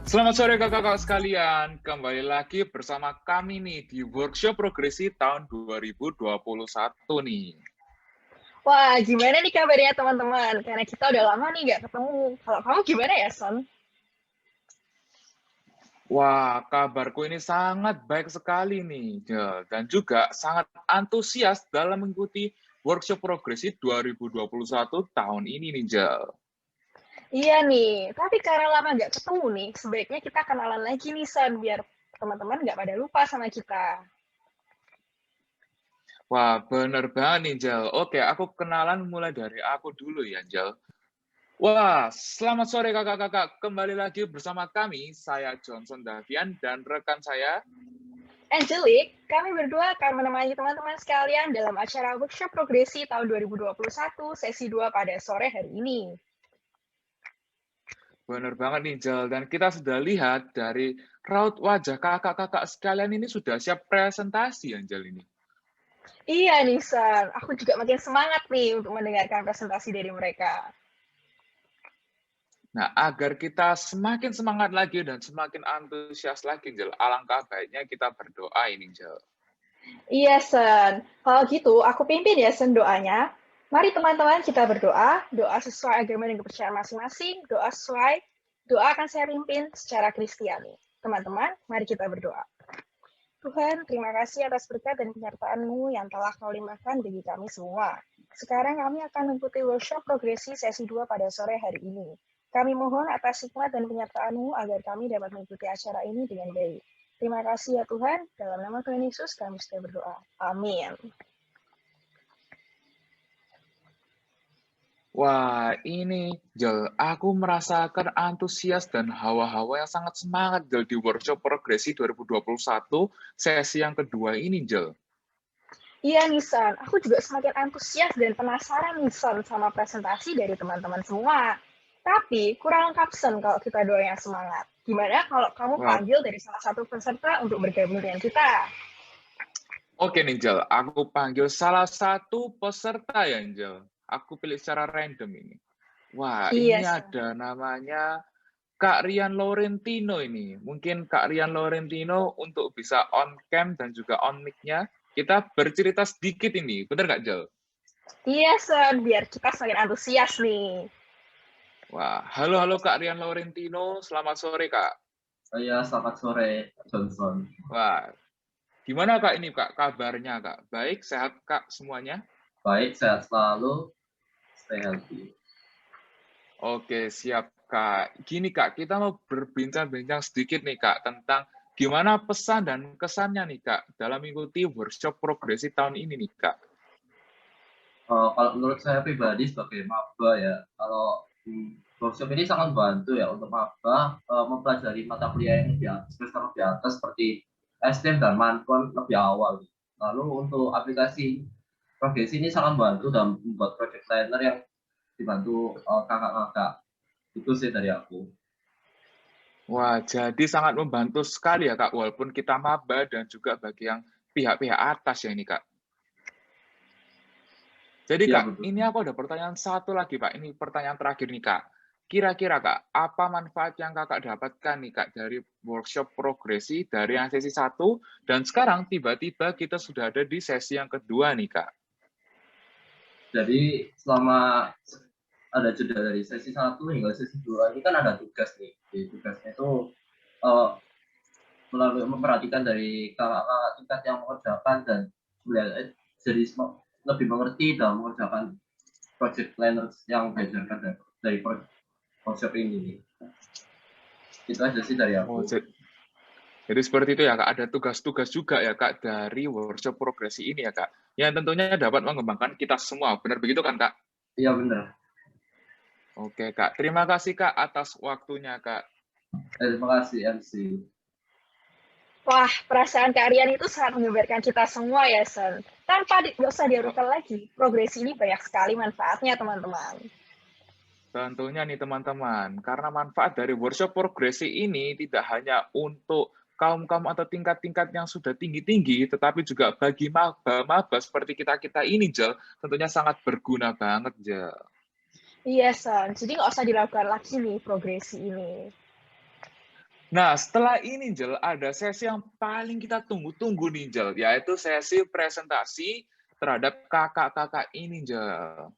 Selamat sore kakak-kakak sekalian, kembali lagi bersama kami nih di Workshop Progresi tahun 2021 nih. Wah, gimana nih kabarnya teman-teman? Karena kita udah lama nih nggak ketemu. Kalau kamu gimana ya, Son? Wah, kabarku ini sangat baik sekali nih, Jel. Dan juga sangat antusias dalam mengikuti Workshop Progresi 2021 tahun ini nih, Jel. Iya nih, tapi karena lama nggak ketemu nih, sebaiknya kita kenalan lagi nih, Son, biar teman-teman nggak pada lupa sama kita. Wah, bener banget nih, Jel. Oke, aku kenalan mulai dari aku dulu ya, Jel. Wah, selamat sore kakak-kakak. Kembali lagi bersama kami, saya Johnson Davian dan rekan saya. Angelique, kami berdua akan menemani teman-teman sekalian dalam acara Workshop Progresi tahun 2021 sesi 2 pada sore hari ini. Benar banget nih, Jel. Dan kita sudah lihat dari raut wajah kakak-kakak sekalian ini sudah siap presentasi, Angel ini. Iya nih, Son. Aku juga makin semangat nih untuk mendengarkan presentasi dari mereka. Nah, agar kita semakin semangat lagi dan semakin antusias lagi, Jel, alangkah baiknya kita berdoa ini, Jel. Iya, Sen. Kalau gitu, aku pimpin ya, Sen, doanya. Mari teman-teman kita berdoa, doa sesuai agama dan kepercayaan masing-masing, doa akan saya pimpin secara Kristiani. Teman-teman, mari kita berdoa. Tuhan, terima kasih atas berkat dan penyertaan-Mu yang telah Kau limpahkan bagi kami semua. Sekarang kami akan mengikuti workshop progresi sesi 2 pada sore hari ini. Kami mohon atas hikmat dan penyertaan-Mu agar kami dapat mengikuti acara ini dengan baik. Terima kasih ya Tuhan, dalam nama Tuhan Yesus kami sudah berdoa. Amin. Wah, ini, Jel, aku merasakan antusias dan hawa-hawa yang sangat semangat, Jel, di Workshop Progresi 2021 sesi yang kedua ini, Jel. Iya Nisan, aku juga semakin antusias dan penasaran Nisan sama presentasi dari teman-teman semua. Tapi kurang lengkap Sen kalau kita doang yang semangat. Gimana kalau kamu Wah, panggil dari salah satu peserta untuk bergabung dengan kita? oke nih, Jel. Aku panggil salah satu peserta ya, Jel. Aku pilih secara random ini. Wah, Iya, ini Sen. ada namanya Kak Rian Laurentino ini. Mungkin Kak Rian Laurentino untuk bisa on cam dan juga on mic-nya, kita bercerita sedikit ini. Bener nggak, Jel? Iya, Sen. Biar kita semakin antusias nih. Wah, halo Kak Rian Laurentino. Selamat sore, Kak. Saya selamat sore, Johnson. Wah, gimana Kak ini, Kak? Kabarnya, Kak? Baik, sehat, Kak, semuanya? Baik, sehat selalu, stay healthy. Oke, siap, Kak. Gini, Kak, kita mau berbincang-bincang sedikit nih, Kak, tentang gimana pesan dan kesannya nih, Kak, dalam mengikuti workshop progresi tahun ini nih, Kak. Kalau menurut saya pribadi sebagai maba ya, kalau workshop ini sangat membantu ya untuk maba mempelajari mata kuliah yang semester lebih atas seperti STM dan Mankon lebih awal. Lalu untuk aplikasi progresi ini sangat membantu dalam membuat project planner yang dibantu kakak-kakak. Itu sih dari aku. Wah, jadi sangat membantu sekali ya, Kak, walaupun kita maba dan juga bagi yang pihak-pihak atas ya ini, Kak. Jadi, Iya, Kak, betul. ini aku ada pertanyaan satu lagi, Pak. Ini pertanyaan terakhir nih, Kak. Kira-kira, Kak, apa manfaat yang Kakak dapatkan nih, Kak, dari workshop progresi dari yang sesi 1, dan sekarang tiba-tiba kita sudah ada di sesi yang kedua nih, Kak? Jadi selama ada jeda dari sesi 1 hingga sesi 2 ini kan ada tugas nih. Di tugasnya itu melalui memperhatikan dari kakak-kakak tingkat yang mengerjakan dan jadi lebih mengerti dalam mengerjakan project planners yang diajarkan dari workshop ini. Itu aja sih dari Oh, aku. jadi seperti itu ya, Kak. Ada tugas-tugas juga ya, Kak, dari workshop progresi ini ya, Kak. Yang tentunya dapat mengembangkan kita semua. Benar begitu kan, Kak? Iya benar. Oke, Kak. Terima kasih, Kak, atas waktunya, Kak. Terima kasih MC. Wah, perasaan Kak Rian itu sangat menggambarkan kita semua ya, Sen. Tanpa nggak usah diarukan lagi, progresi ini banyak sekali manfaatnya, teman-teman. Tentunya nih teman-teman, karena manfaat dari workshop progresi ini tidak hanya untuk kaum-kaum atau tingkat-tingkat yang sudah tinggi-tinggi, tetapi juga bagi maba-maba seperti kita-kita ini, Jel, tentunya sangat berguna banget, Jel. Iya, Son. Jadi nggak usah dilakukan lagi nih progresi ini. Nah, setelah ini, Jel, ada sesi yang paling kita tunggu-tunggu nih, Jel, yaitu sesi presentasi terhadap kakak-kakak ini, Jel.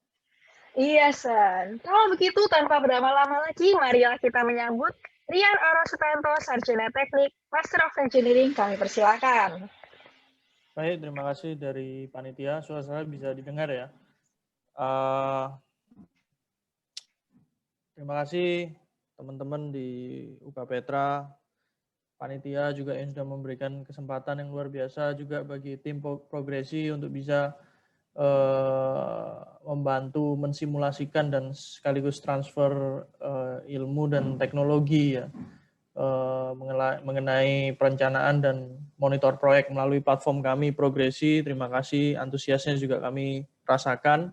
Iya, Son. Kalau begitu, tanpa berlama-lama lagi, marilah kita menyambut Rian Oro Sutanto, Sarjana Teknik, Master of Engineering. Kami persilakan. Baik, terima kasih dari panitia. Suara saya bisa didengar ya. Terima kasih teman-teman di UKA Petra, panitia juga yang sudah memberikan kesempatan yang luar biasa juga bagi tim progresi untuk bisa membantu mensimulasikan dan sekaligus transfer ilmu dan teknologi ya mengenai perencanaan dan monitor proyek melalui platform kami Progresi. Terima kasih, antusiasnya juga kami rasakan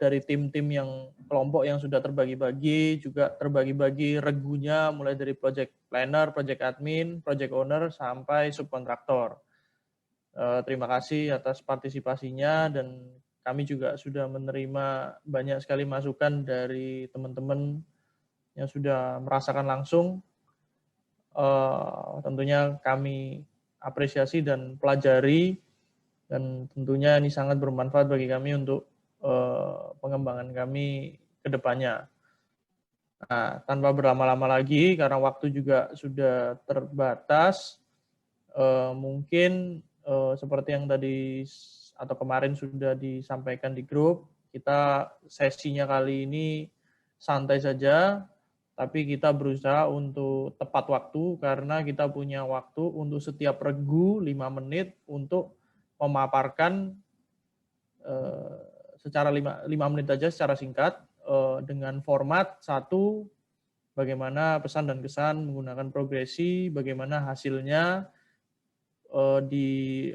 dari tim-tim yang kelompok yang sudah terbagi-bagi, juga terbagi-bagi regunya mulai dari project planner, project admin, project owner sampai subkontraktor. Terima kasih atas partisipasinya dan kami juga sudah menerima banyak sekali masukan dari teman-teman yang sudah merasakan langsung. Tentunya kami apresiasi dan pelajari dan tentunya ini sangat bermanfaat bagi kami untuk pengembangan kami ke depannya. Nah, tanpa berlama-lama lagi karena waktu juga sudah terbatas, mungkin seperti yang tadi atau kemarin sudah disampaikan di grup, kita sesinya kali ini santai saja, tapi kita berusaha untuk tepat waktu karena kita punya waktu untuk setiap regu 5 menit untuk memaparkan secara 5 menit saja secara singkat dengan format satu, bagaimana pesan dan kesan menggunakan progresi, bagaimana hasilnya di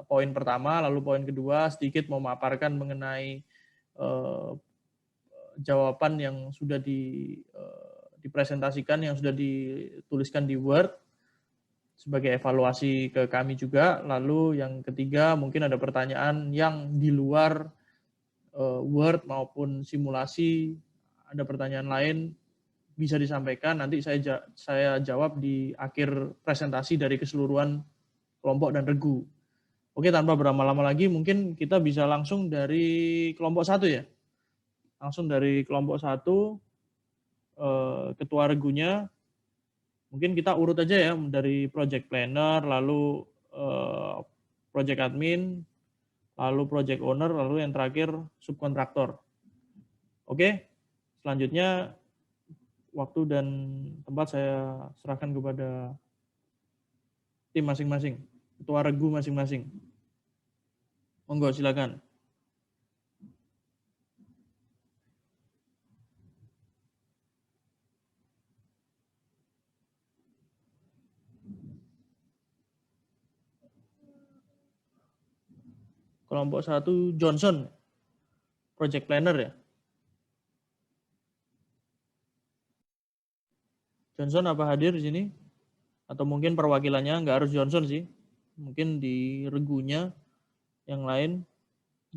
poin pertama, lalu poin kedua sedikit memaparkan mengenai jawaban yang sudah dipresentasikan, yang sudah dituliskan di Word sebagai evaluasi ke kami juga. Lalu yang ketiga mungkin ada pertanyaan yang di luar Word maupun simulasi, ada pertanyaan lain bisa disampaikan, nanti saya jawab di akhir presentasi dari keseluruhan kelompok dan regu. Oke, tanpa berlama-lama lagi, mungkin kita bisa langsung dari kelompok 1 ya. Langsung dari kelompok 1, ketua regunya, mungkin kita urut aja ya, dari project planner, lalu project admin, lalu project owner, lalu yang terakhir subkontraktor. Oke, selanjutnya waktu dan tempat saya serahkan kepada tim masing-masing, ketua regu masing-masing. Monggo, silakan. Kelompok 1 Johnson, project planner ya. Johnson apa hadir di sini? Atau mungkin perwakilannya, nggak harus Johnson sih. Mungkin di regunya yang lain.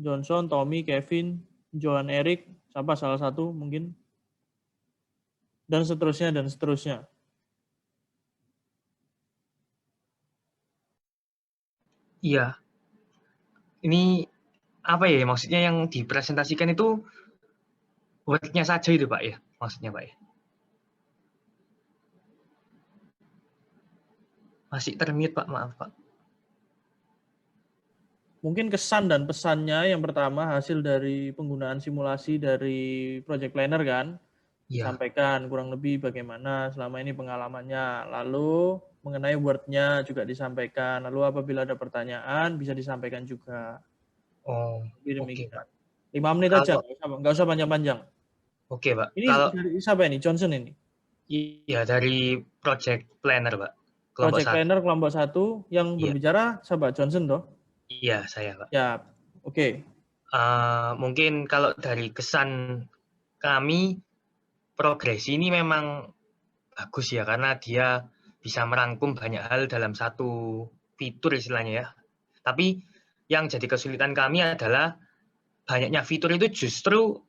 Johnson, Tommy, Kevin, Johan Eric, siapa salah satu mungkin. Dan seterusnya, dan seterusnya. Iya. Ini apa ya, maksudnya yang dipresentasikan itu wordnya saja itu Pak ya, maksudnya Pak ya. Masih termute Pak, maaf Pak. Mungkin kesan dan pesannya yang pertama hasil dari penggunaan simulasi dari project planner kan, disampaikan kurang lebih bagaimana selama ini pengalamannya. Lalu mengenai word-nya juga disampaikan. Lalu apabila ada pertanyaan bisa disampaikan juga. Oh, oke Pak. 5 menit aja, nggak usah panjang-panjang. Oke Pak. Ini kalau dari siapa ini? Johnson ini? Iya, dari project planner Pak. Project planner kelompok 1 yang berbicara siapa? Johnson toh? Iya, saya Pak. Ya, oke. Mungkin kalau dari kesan kami, progresi ini memang bagus ya, karena dia bisa merangkum banyak hal dalam satu fitur istilahnya ya. Tapi yang jadi kesulitan kami adalah banyaknya fitur itu justru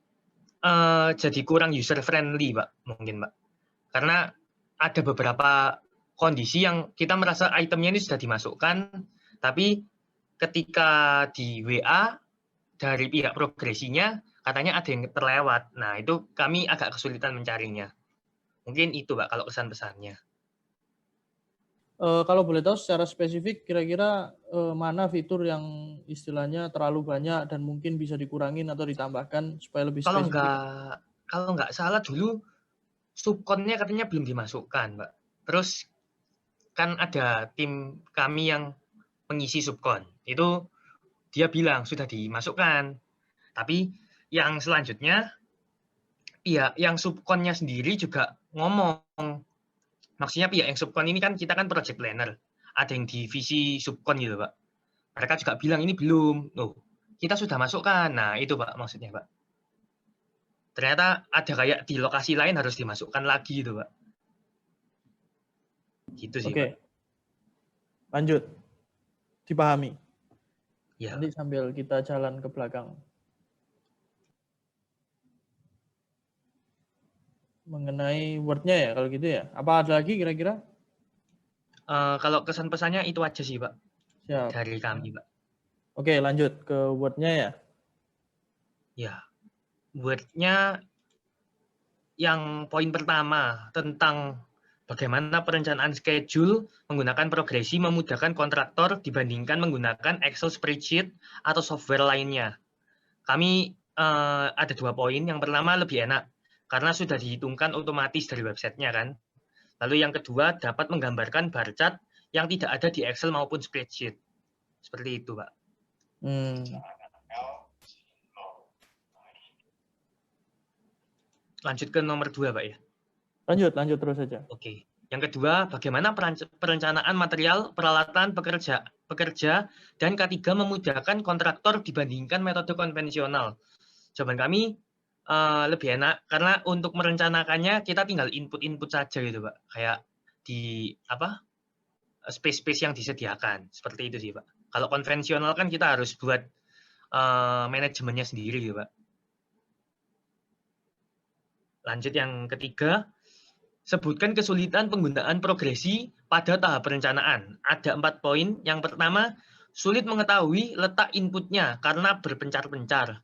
jadi kurang user friendly, Pak, mungkin, Pak. Karena ada beberapa kondisi yang kita merasa itemnya ini sudah dimasukkan, tapi ketika di WA dari pihak progresinya katanya ada yang terlewat. Nah, itu kami agak kesulitan mencarinya. Mungkin itu, Pak, kalau kesan-pesannya. Kalau boleh tahu secara spesifik kira-kira mana fitur yang istilahnya terlalu banyak dan mungkin bisa dikurangin atau ditambahkan supaya lebih spesifik? Kalau nggak salah dulu subkonnya katanya belum dimasukkan, Pak. Terus kan ada tim kami yang mengisi subkon. Itu dia bilang sudah dimasukkan. Tapi yang selanjutnya pihak yang subkonnya sendiri juga ngomong. Maksudnya pihak yang subkon ini kan kita kan project planner. Ada yang divisi subkon gitu, Pak. Mereka juga bilang ini belum. Loh, kita sudah masukkan. Nah, itu, Pak, maksudnya, Pak. Ternyata ada kayak di lokasi lain harus dimasukkan lagi gitu, Pak. Gitu sih, Oke. Pak. Lanjut. Dipahami. Ya. Nanti sambil kita jalan ke belakang. Mengenai Word-nya ya, kalau gitu ya. Apa ada lagi kira-kira? Kalau kesan pesannya itu aja sih, Pak. Siap. Dari kami, Pak. Oke, lanjut ke Word-nya ya. Ya. Word-nya yang poin pertama tentang bagaimana perencanaan schedule menggunakan progresi memudahkan kontraktor dibandingkan menggunakan Excel spreadsheet atau software lainnya. Kami ada 2 poin. Yang pertama lebih enak karena sudah dihitungkan otomatis dari websitenya kan. Lalu yang kedua dapat menggambarkan bar chart yang tidak ada di Excel maupun spreadsheet. Seperti itu, Pak. Lanjut ke nomor 2, Pak ya. Lanjut terus saja. Oke. Yang kedua, bagaimana perencanaan material, peralatan, pekerja, dan ketiga memudahkan kontraktor dibandingkan metode konvensional. Jawaban kami lebih enak karena untuk merencanakannya kita tinggal input saja gitu, Pak. Kayak di space yang disediakan. Seperti itu sih, Pak. Kalau konvensional kan kita harus buat manajemennya sendiri gitu, Pak. Lanjut yang ketiga, sebutkan kesulitan penggunaan progresi pada tahap perencanaan. Ada 4 poin. Yang pertama, sulit mengetahui letak inputnya karena berpencar-pencar.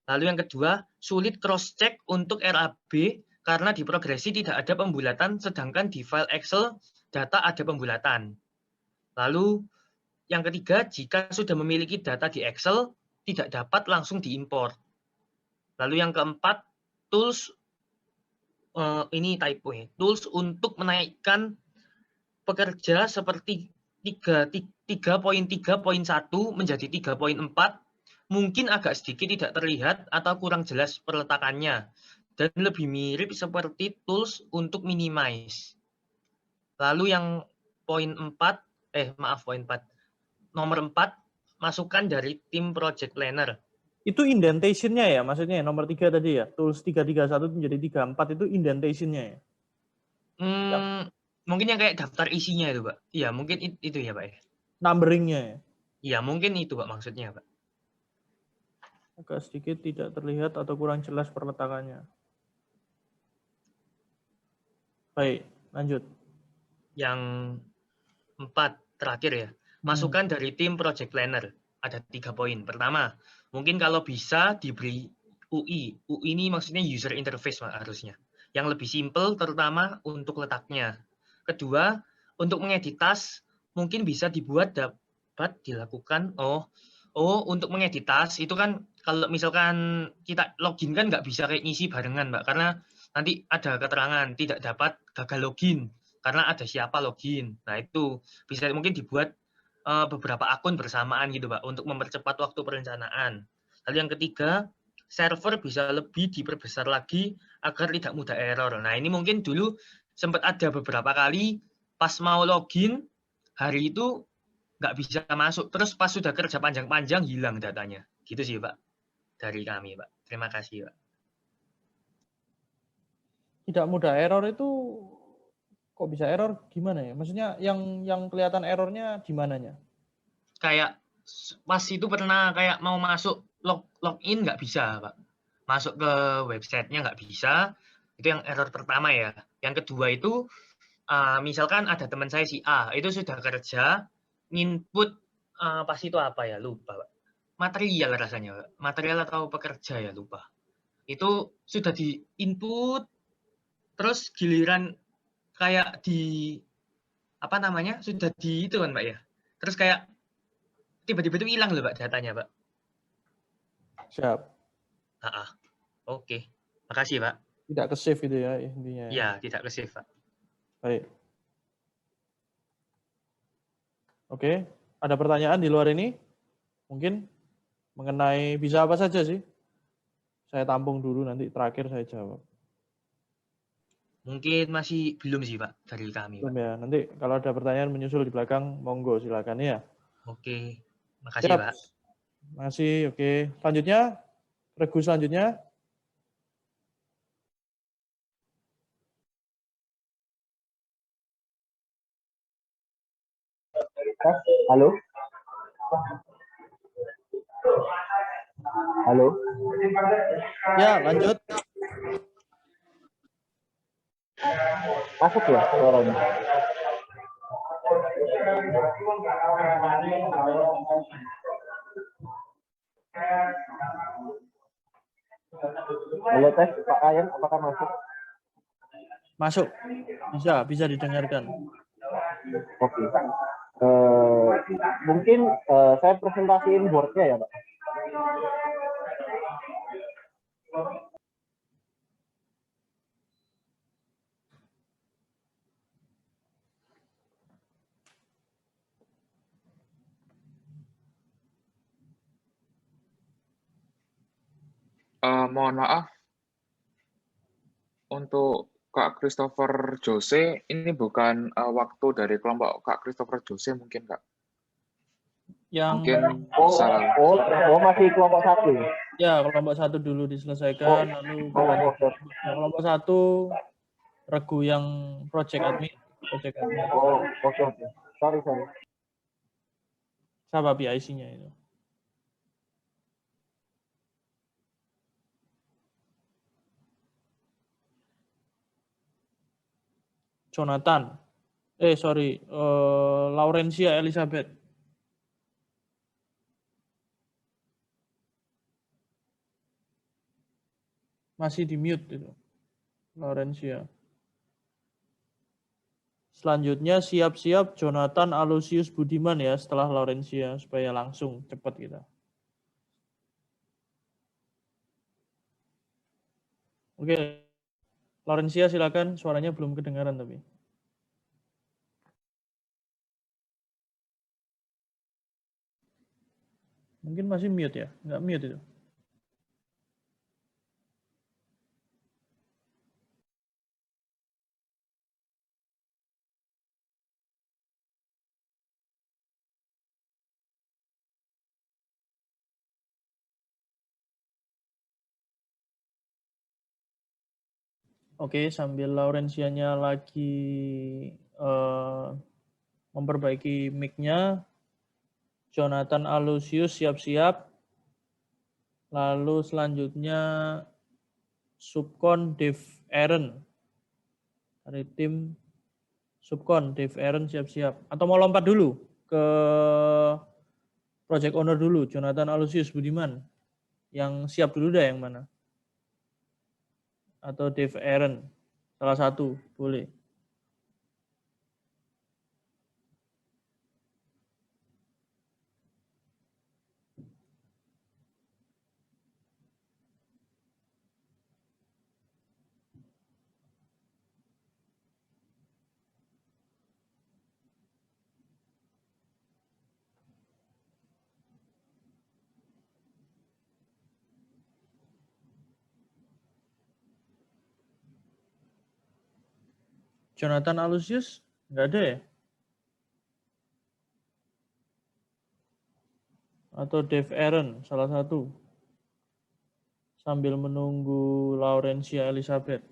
Lalu yang kedua, sulit cross-check untuk RAB karena di progresi tidak ada pembulatan, sedangkan di file Excel data ada pembulatan. Lalu yang ketiga, jika sudah memiliki data di Excel, tidak dapat langsung diimport. Lalu yang keempat, tools ini typo ya. Tools untuk menaikkan pekerja seperti 3.3.1 menjadi 3.4 mungkin agak sedikit tidak terlihat atau kurang jelas perletakannya dan lebih mirip seperti tools untuk minimize. Lalu yang poin 4, nomor 4, masukan dari tim project planner. Itu indentation-nya ya, maksudnya nomor 3 tadi ya, tools 3.3.1 menjadi 3.4 itu indentation-nya ya? Mungkin yang kayak daftar isinya itu, Pak. Iya, mungkin itu ya, Pak. Numbering-nya ya? Iya, mungkin itu, Pak, maksudnya, Pak. Agak sedikit tidak terlihat atau kurang jelas perletakannya. Baik, lanjut. Yang 4, terakhir ya. Masukan dari tim project planner. Ada 3 poin. Pertama, mungkin kalau bisa diberi UI. UI ini maksudnya user interface, Pak, harusnya. Yang lebih simple, terutama untuk letaknya. Kedua, untuk mengedit task, mungkin bisa dibuat dapat dilakukan. Untuk mengedit task, itu kan kalau misalkan kita login kan nggak bisa kayak ngisi barengan, Mbak. Karena nanti ada keterangan tidak dapat gagal login. Karena ada siapa login. Nah, itu bisa mungkin dibuat beberapa akun bersamaan gitu, Pak, untuk mempercepat waktu perencanaan. Lalu yang ketiga, server bisa lebih diperbesar lagi agar tidak mudah error. Nah, ini mungkin dulu sempat ada beberapa kali pas mau login, hari itu nggak bisa masuk. Terus pas sudah kerja panjang-panjang, hilang datanya. Gitu sih, Pak. Dari kami, Pak. Terima kasih, Pak. Tidak mudah error itu kok bisa error gimana ya? Maksudnya yang kelihatan errornya di mananya? Kayak pas itu pernah kayak mau masuk login nggak bisa, Pak. masuk ke websitenya nggak bisa. Itu yang error pertama ya. Yang kedua itu, misalkan ada teman saya si A, itu sudah kerja, input pas itu apa ya, lupa. Pak. Material rasanya, Pak. Material atau pekerja ya, lupa. Itu sudah di input, terus giliran kayak di, apa namanya, sudah di itu kan Pak ya. Terus kayak tiba-tiba itu hilang loh Pak datanya Pak. Siap. Oke. Makasih Pak. Tidak ke save itu ya intinya. Ya, tidak ke save Pak. Baik. Oke, ada pertanyaan di luar ini? Mungkin mengenai bisa apa saja sih? Saya tampung dulu nanti terakhir saya jawab. Mungkin masih belum sih Pak dari kami Belum Pak. ya. Nanti kalau ada pertanyaan menyusul di belakang, monggo silakan ya. Oke. Makasih Siap. Pak. Masih oke. Selanjutnya, regu selanjutnya. Halo. Halo. Ya, lanjut. Masuk ya suaranya. Halo tes Pak Ayan, apakah masuk? Masuk. Bisa didengarkan. Oke. Mungkin saya presentasiin boardnya ya Pak. Mohon maaf, untuk Kak Christopher Jose, ini bukan waktu dari kelompok Kak Christopher Jose mungkin Kak? Yang Mungkin salah. Masih kelompok 1. Ya, kelompok 1 dulu diselesaikan, lalu kelompok 1 regu yang project admin. Oke. Sorry. Siapa PIC-nya itu? Jonathan. Laurencia Elizabeth. Masih di mute itu. Laurencia. Selanjutnya siap-siap Jonathan Aloysius Budiman ya setelah Laurencia supaya langsung cepat kita. Oke. Laurencia silakan, suaranya belum kedengaran tapi. Mungkin masih mute ya? Enggak mute itu. Oke, sambil Laurencianya lagi memperbaiki mic-nya, Jonathan Aloysius siap-siap. Lalu selanjutnya Subkon Dev Aaron. Dari tim Subkon Dev Aaron siap-siap. Atau mau lompat dulu ke project owner dulu, Jonathan Aloysius Budiman. Yang siap dulu dah yang mana? Atau Dev Aaron, salah satu, boleh. Jonathan Aloysius, nggak ada ya? Atau Dev Aaron, salah satu. Sambil menunggu Laurencia Elizabeth.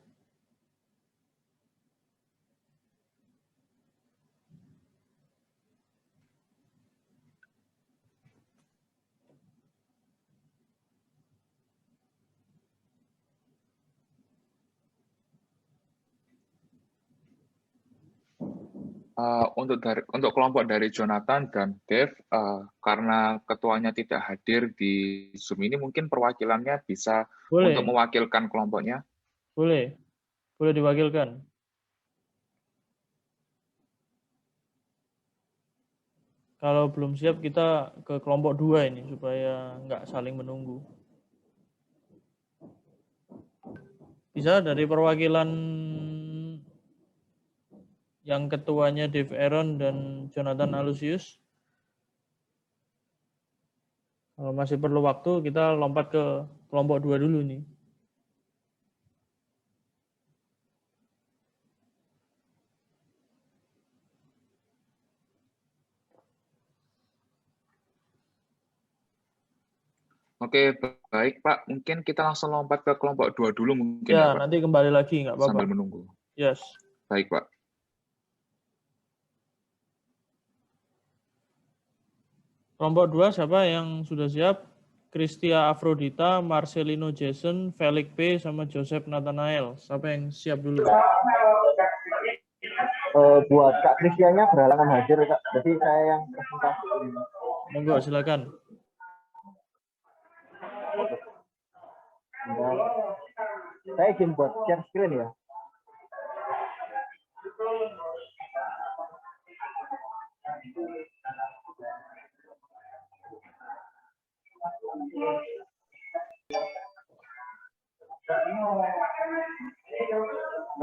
Untuk kelompok dari Jonathan dan Dave, karena ketuanya tidak hadir di Zoom ini, mungkin perwakilannya bisa untuk Boleh, mewakilkan kelompoknya. boleh diwakilkan. Kalau belum siap kita ke kelompok 2 ini supaya nggak saling menunggu. Bisa dari perwakilan yang ketuanya Dave Aaron dan Jonathan Alusius. Kalau masih perlu waktu, kita lompat ke kelompok 2 dulu nih. Oke, baik Pak. Mungkin kita langsung lompat ke kelompok 2 dulu mungkin Ya, ya Pak, nanti kembali lagi, nggak apa-apa. sambil menunggu. Yes. Baik Pak. Kelompok 2 siapa yang sudah siap? Christia Afrodita, Marcelino Jason, Felix P, sama Joseph Nathanael. Siapa yang siap dulu? Buat Kak Kristianya berhalangan hadir, Kak. Jadi saya yang presentasi. Monggo, silakan. Saya izin buat share screen ya.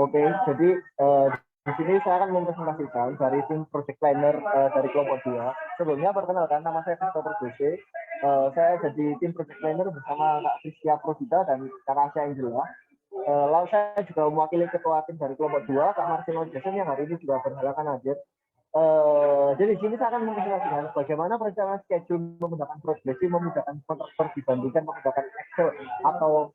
Oke, jadi di sini saya akan mempresentasikan dari tim project planner dari kelompok 2. Sebelumnya perkenalkan, nama saya Christopher Bose. Saya jadi tim project planner bersama Kak Christia Afrodita dan Kak Asya Angela. Lalu saya juga mewakili ketua tim dari kelompok 2, Kak Marcelino Jason yang hari ini juga berhalangan hadir. Jadi di sini saya akan mempresentasikan bagaimana perencanaan schedule menggunakan progresi memudahkan kontraktor dibandingkan menggunakan Excel atau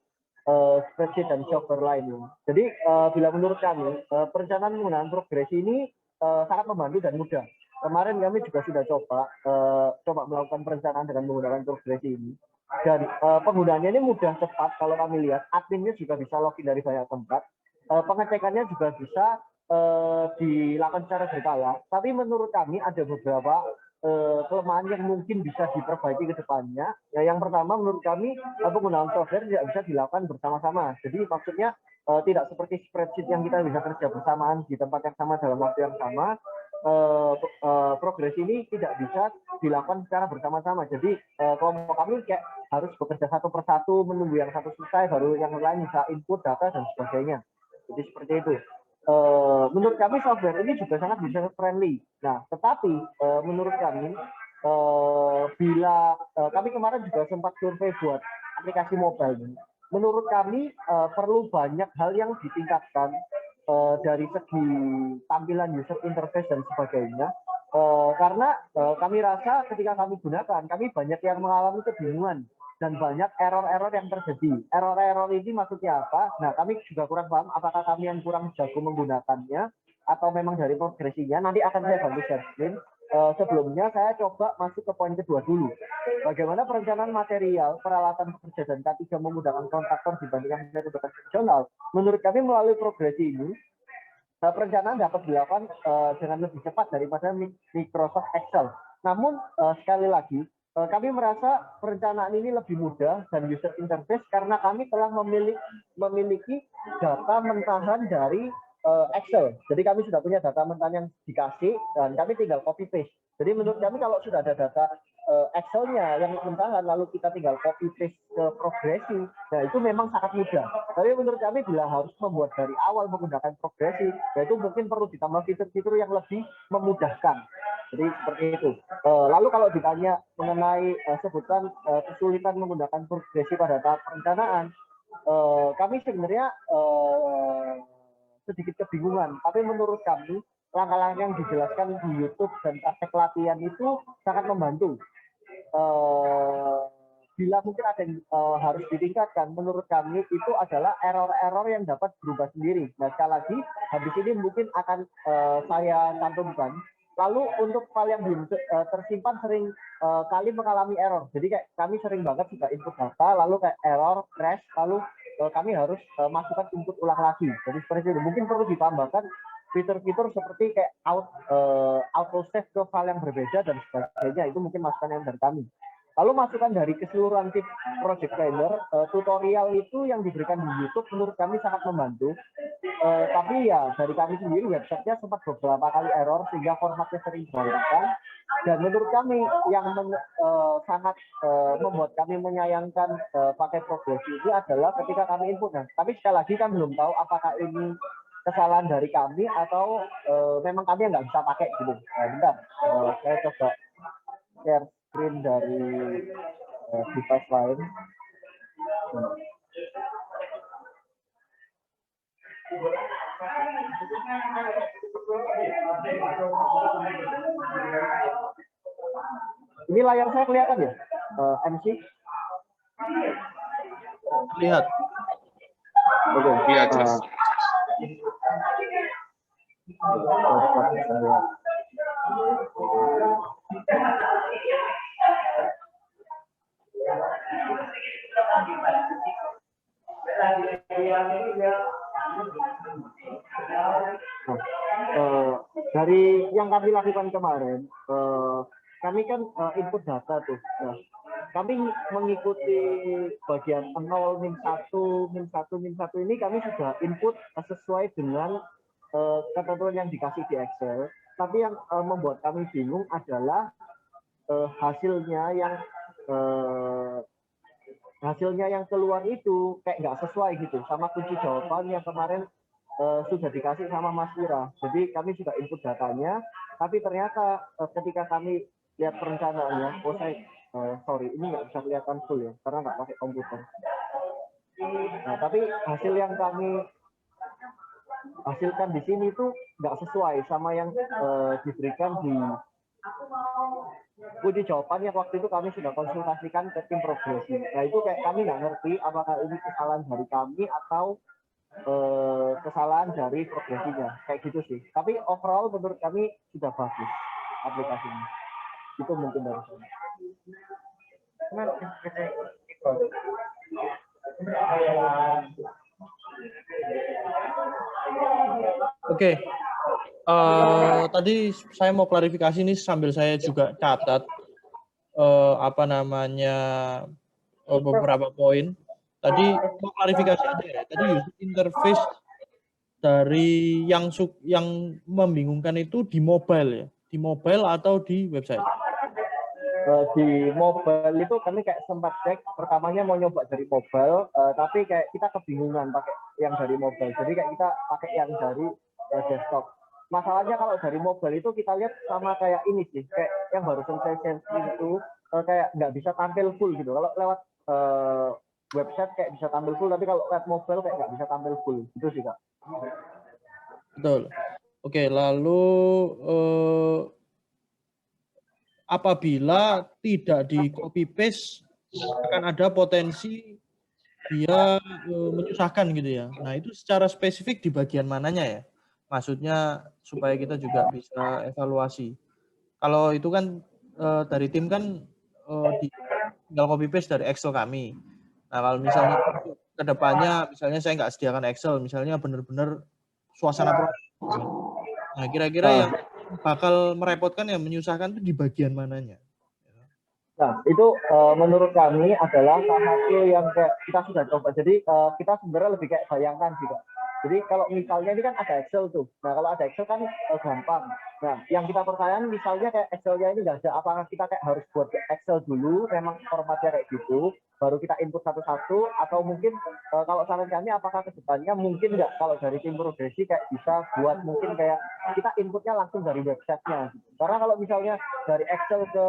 spreadsheet dan software lainnya. Jadi bila menurut kami perencanaan menggunakan progresi ini sangat membantu dan mudah. Kemarin kami juga sudah coba melakukan perencanaan dengan menggunakan progresi ini. Dan penggunaannya ini mudah, cepat. Kalau kami lihat, adminnya juga bisa login dari banyak tempat. Pengecekannya juga bisa dilakukan secara berkala. Tapi menurut kami ada beberapa kelemahan yang mungkin bisa diperbaiki ke depannya. Ya, yang pertama menurut kami penggunaan software tidak bisa dilakukan bersama-sama. Jadi maksudnya tidak seperti spreadsheet yang kita bisa kerja bersamaan di tempat yang sama dalam waktu yang sama. Progres ini tidak bisa dilakukan secara bersama-sama. Jadi kelompok kami kayak harus bekerja satu persatu, menunggu yang satu selesai, baru yang lain bisa input data dan sebagainya. Jadi seperti itu. Menurut kami software ini juga sangat user friendly. Nah, tetapi menurut kami bila kami kemarin juga sempat survei buat aplikasi mobile, menurut kami perlu banyak hal yang ditingkatkan dari segi tampilan user interface dan sebagainya. Karena kami rasa ketika kami gunakan, kami banyak yang mengalami kebingungan dan banyak error-error yang terjadi. Error-error ini maksudnya apa? Nah, kami juga kurang paham apakah kami yang kurang jago menggunakannya atau memang dari progresinya. Nanti akan saya bantu share screen. Sebelumnya saya coba masuk ke poin kedua dulu. Bagaimana perencanaan material, peralatan bekerja dan K3 menggunakan kontraktor dibandingkan metode konvensional. Menurut kami melalui progresi ini, perencanaan dapat dilakukan dengan lebih cepat daripada Microsoft Excel. Namun sekali lagi, kami merasa perencanaan ini lebih mudah dan user interface karena kami telah memiliki data mentahan dari Excel. Jadi kami sudah punya data mentahan yang dikasih dan kami tinggal copy paste. Jadi menurut kami kalau sudah ada data Excel-nya yang mentahan lalu kita tinggal copy paste ke progresi, nah itu memang sangat mudah. Tapi menurut kami bila harus membuat dari awal menggunakan progresi, yaitu mungkin perlu ditambah fitur-fitur yang lebih memudahkan. Jadi seperti itu. Lalu kalau ditanya mengenai sebutan kesulitan menggunakan progresi pada tahap perencanaan, kami sebenarnya sedikit kebingungan. Tapi menurut kami langkah-langkah yang dijelaskan di YouTube dan praktek latihan itu sangat membantu. Bila mungkin ada yang harus ditingkatkan, menurut kami itu adalah error-error yang dapat berubah sendiri. Nah, sekali lagi, habis ini mungkin akan saya cantumkan. Lalu untuk file yang belum tersimpan sering kali mengalami error. Jadi kayak kami sering banget juga input data, lalu kayak error, crash, lalu kami harus masukkan input ulang lagi. Jadi seperti itu. Mungkin perlu ditambahkan fitur-fitur seperti kayak auto save ke file yang berbeda dan sebagainya, itu mungkin masukan yang dari kami. Lalu masukan dari keseluruhan tim Project Planner, tutorial itu yang diberikan di YouTube menurut kami sangat membantu. Tapi ya dari kami sendiri websitenya sempat beberapa kali error sehingga formatnya sering berantakan. Dan menurut kami yang sangat membuat kami menyayangkan pakai progresi ini adalah ketika kami input. Nah, tapi sekali lagi kan belum tahu apakah ini kesalahan dari kami atau memang kami nggak bisa pakai gitu. Bentar, saya coba share screen dari device lain. Ini layar saya kelihatan ya, MC? Lihat. Oke. Iya, jelas. Dari yang kami lakukan kemarin, kami kan input data tuh. Nah, kami mengikuti bagian 0, min 1, min 1, min 1 ini kami sudah input sesuai dengan ketentuan yang dikasih di Excel. Tapi yang membuat kami bingung adalah hasilnya yang keluar itu kayak nggak sesuai gitu sama kunci jawaban yang kemarin sudah dikasih sama Mas Wira. Jadi kami sudah input datanya, tapi ternyata ketika kami lihat perencanaannya, sorry, ini nggak bisa kelihatan full ya, karena nggak pakai komputer. Nah, tapi hasil yang kami hasilkan di sini tuh nggak sesuai sama yang diberikan di kunci jawaban yang waktu itu kami sudah konsultasikan ke tim progresi. Nah, itu kayak kami nggak ngerti apakah ini kesalahan dari kami atau kesalahan dari progresinya, kayak gitu sih. Tapi overall menurut kami sudah bagus aplikasinya. Itu mungkin dari saya. Oke. Tadi saya mau klarifikasi nih sambil saya juga catat beberapa poin. Tadi mau klarifikasi aja ya. Tadi user interface dari yang membingungkan itu di mobile ya, di mobile atau di website? Di mobile itu kami kayak sempat cek, pertamanya mau nyoba dari mobile, tapi kayak kita kebingungan pakai yang dari mobile. Jadi kayak kita pakai yang dari desktop. Masalahnya kalau dari mobile itu kita lihat sama kayak ini sih, kayak yang barusan saya share itu kayak nggak bisa tampil full gitu. Kalau lewat website kayak bisa tampil full, tapi kalau lewat mobile kayak nggak bisa tampil full. Itu sih, Kak. Betul. Oke, lalu apabila tidak di copy paste akan ada potensi dia menyusahkan gitu ya. Nah, itu secara spesifik di bagian mananya ya? Maksudnya supaya kita juga bisa evaluasi. Kalau itu kan dari tim kan tinggal copy paste dari Excel kami. Nah, kalau misalnya ke depannya misalnya saya nggak sediakan Excel, misalnya benar-benar suasana proyek. Nah, kira-kira yang bakal merepotkan, yang menyusahkan itu di bagian mananya? Nah, itu menurut kami adalah salah satu yang kayak kita sudah coba. Jadi kita sebenarnya lebih kayak bayangkan juga. Jadi kalau misalnya ini kan ada Excel tuh. Nah, kalau ada Excel kan gampang. Nah, yang kita pertanyakan misalnya kayak Excel-nya ini nggak ada. Apakah kita kayak harus buat Excel dulu, memang formatnya kayak gitu, baru kita input satu-satu, atau mungkin kalau saran kami apakah kedepannya mungkin nggak kalau dari tim progresi kayak bisa buat mungkin kayak kita inputnya langsung dari website-nya. Karena kalau misalnya dari Excel ke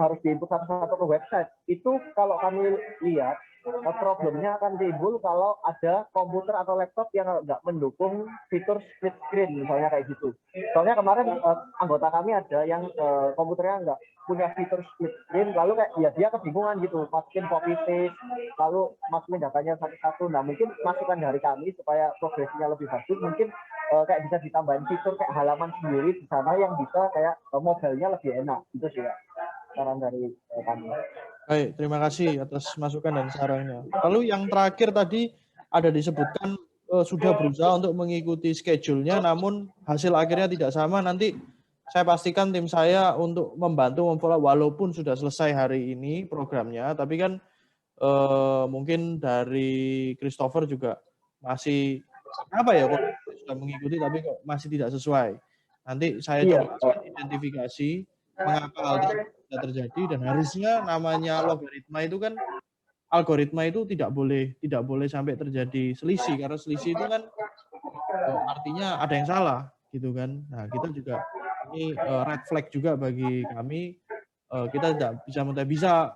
harus diinput satu-satu ke website, itu kalau kami lihat problemnya akan timbul kalau ada komputer atau laptop yang nggak mendukung fitur split screen misalnya kayak gitu. Soalnya kemarin anggota kami ada yang komputernya nggak punya fitur split screen, lalu kayak ya dia kebingungan gitu, masukin copy paste, lalu masukin datanya satu-satu. Nah, mungkin masukan dari kami supaya progresinya lebih bagus, mungkin kayak bisa ditambahin fitur kayak halaman sendiri di sana yang bisa kayak mobile-nya lebih enak. Itu sih ya saran dari kami. Baik, terima kasih atas masukan dan sarannya. Lalu yang terakhir tadi ada disebutkan sudah berusaha untuk mengikuti schedule-nya, namun hasil akhirnya tidak sama. Nanti saya pastikan tim saya untuk membantu memfollow, walaupun sudah selesai hari ini programnya, tapi kan mungkin dari Christopher juga masih apa ya, kok sudah mengikuti tapi kok masih tidak sesuai. Nanti saya coba identifikasi mengapa hal tersebut tidak terjadi, dan harusnya namanya logaritma itu kan, algoritma itu tidak boleh sampai terjadi selisih, karena selisih itu kan artinya ada yang salah gitu kan. Nah, kita juga ini red flag juga bagi kami. Kita tidak bisa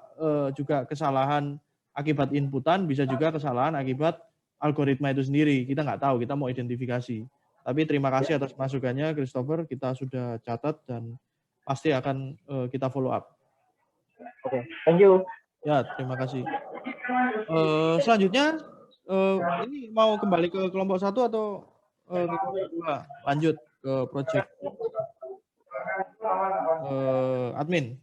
juga kesalahan akibat inputan, bisa juga kesalahan akibat algoritma itu sendiri. Kita nggak tahu, kita mau identifikasi. Tapi terima kasih atas masukannya, Christopher. Kita sudah catat dan pasti akan kita follow up. Oke, thank you. Ya, terima kasih. Selanjutnya, ini mau kembali ke kelompok 1 atau ke kelompok 2? Lanjut ke project admin.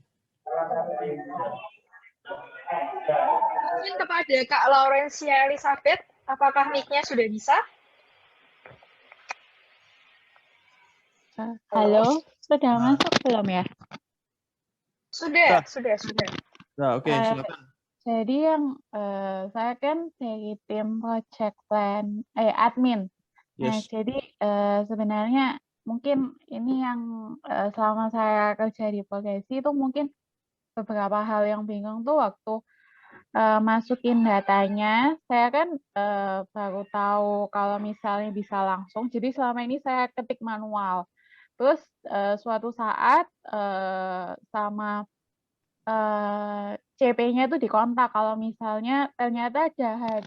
Mungkin kepada Kak Laurencia Elizabeth, apakah mic-nya sudah bisa? Halo, sudah masuk belum ya? Sudah. Nah, oke, silakan. Jadi yang saya kan dari tim project plan admin. Nah, Yes. jadi sebenarnya mungkin ini yang selama saya kerja di Progresi itu mungkin beberapa hal yang bingung tuh waktu masukin datanya. Saya kan baru tahu kalau misalnya bisa langsung. Jadi selama ini saya ketik manual. Terus suatu saat sama CP-nya itu dikontak kalau misalnya ternyata ada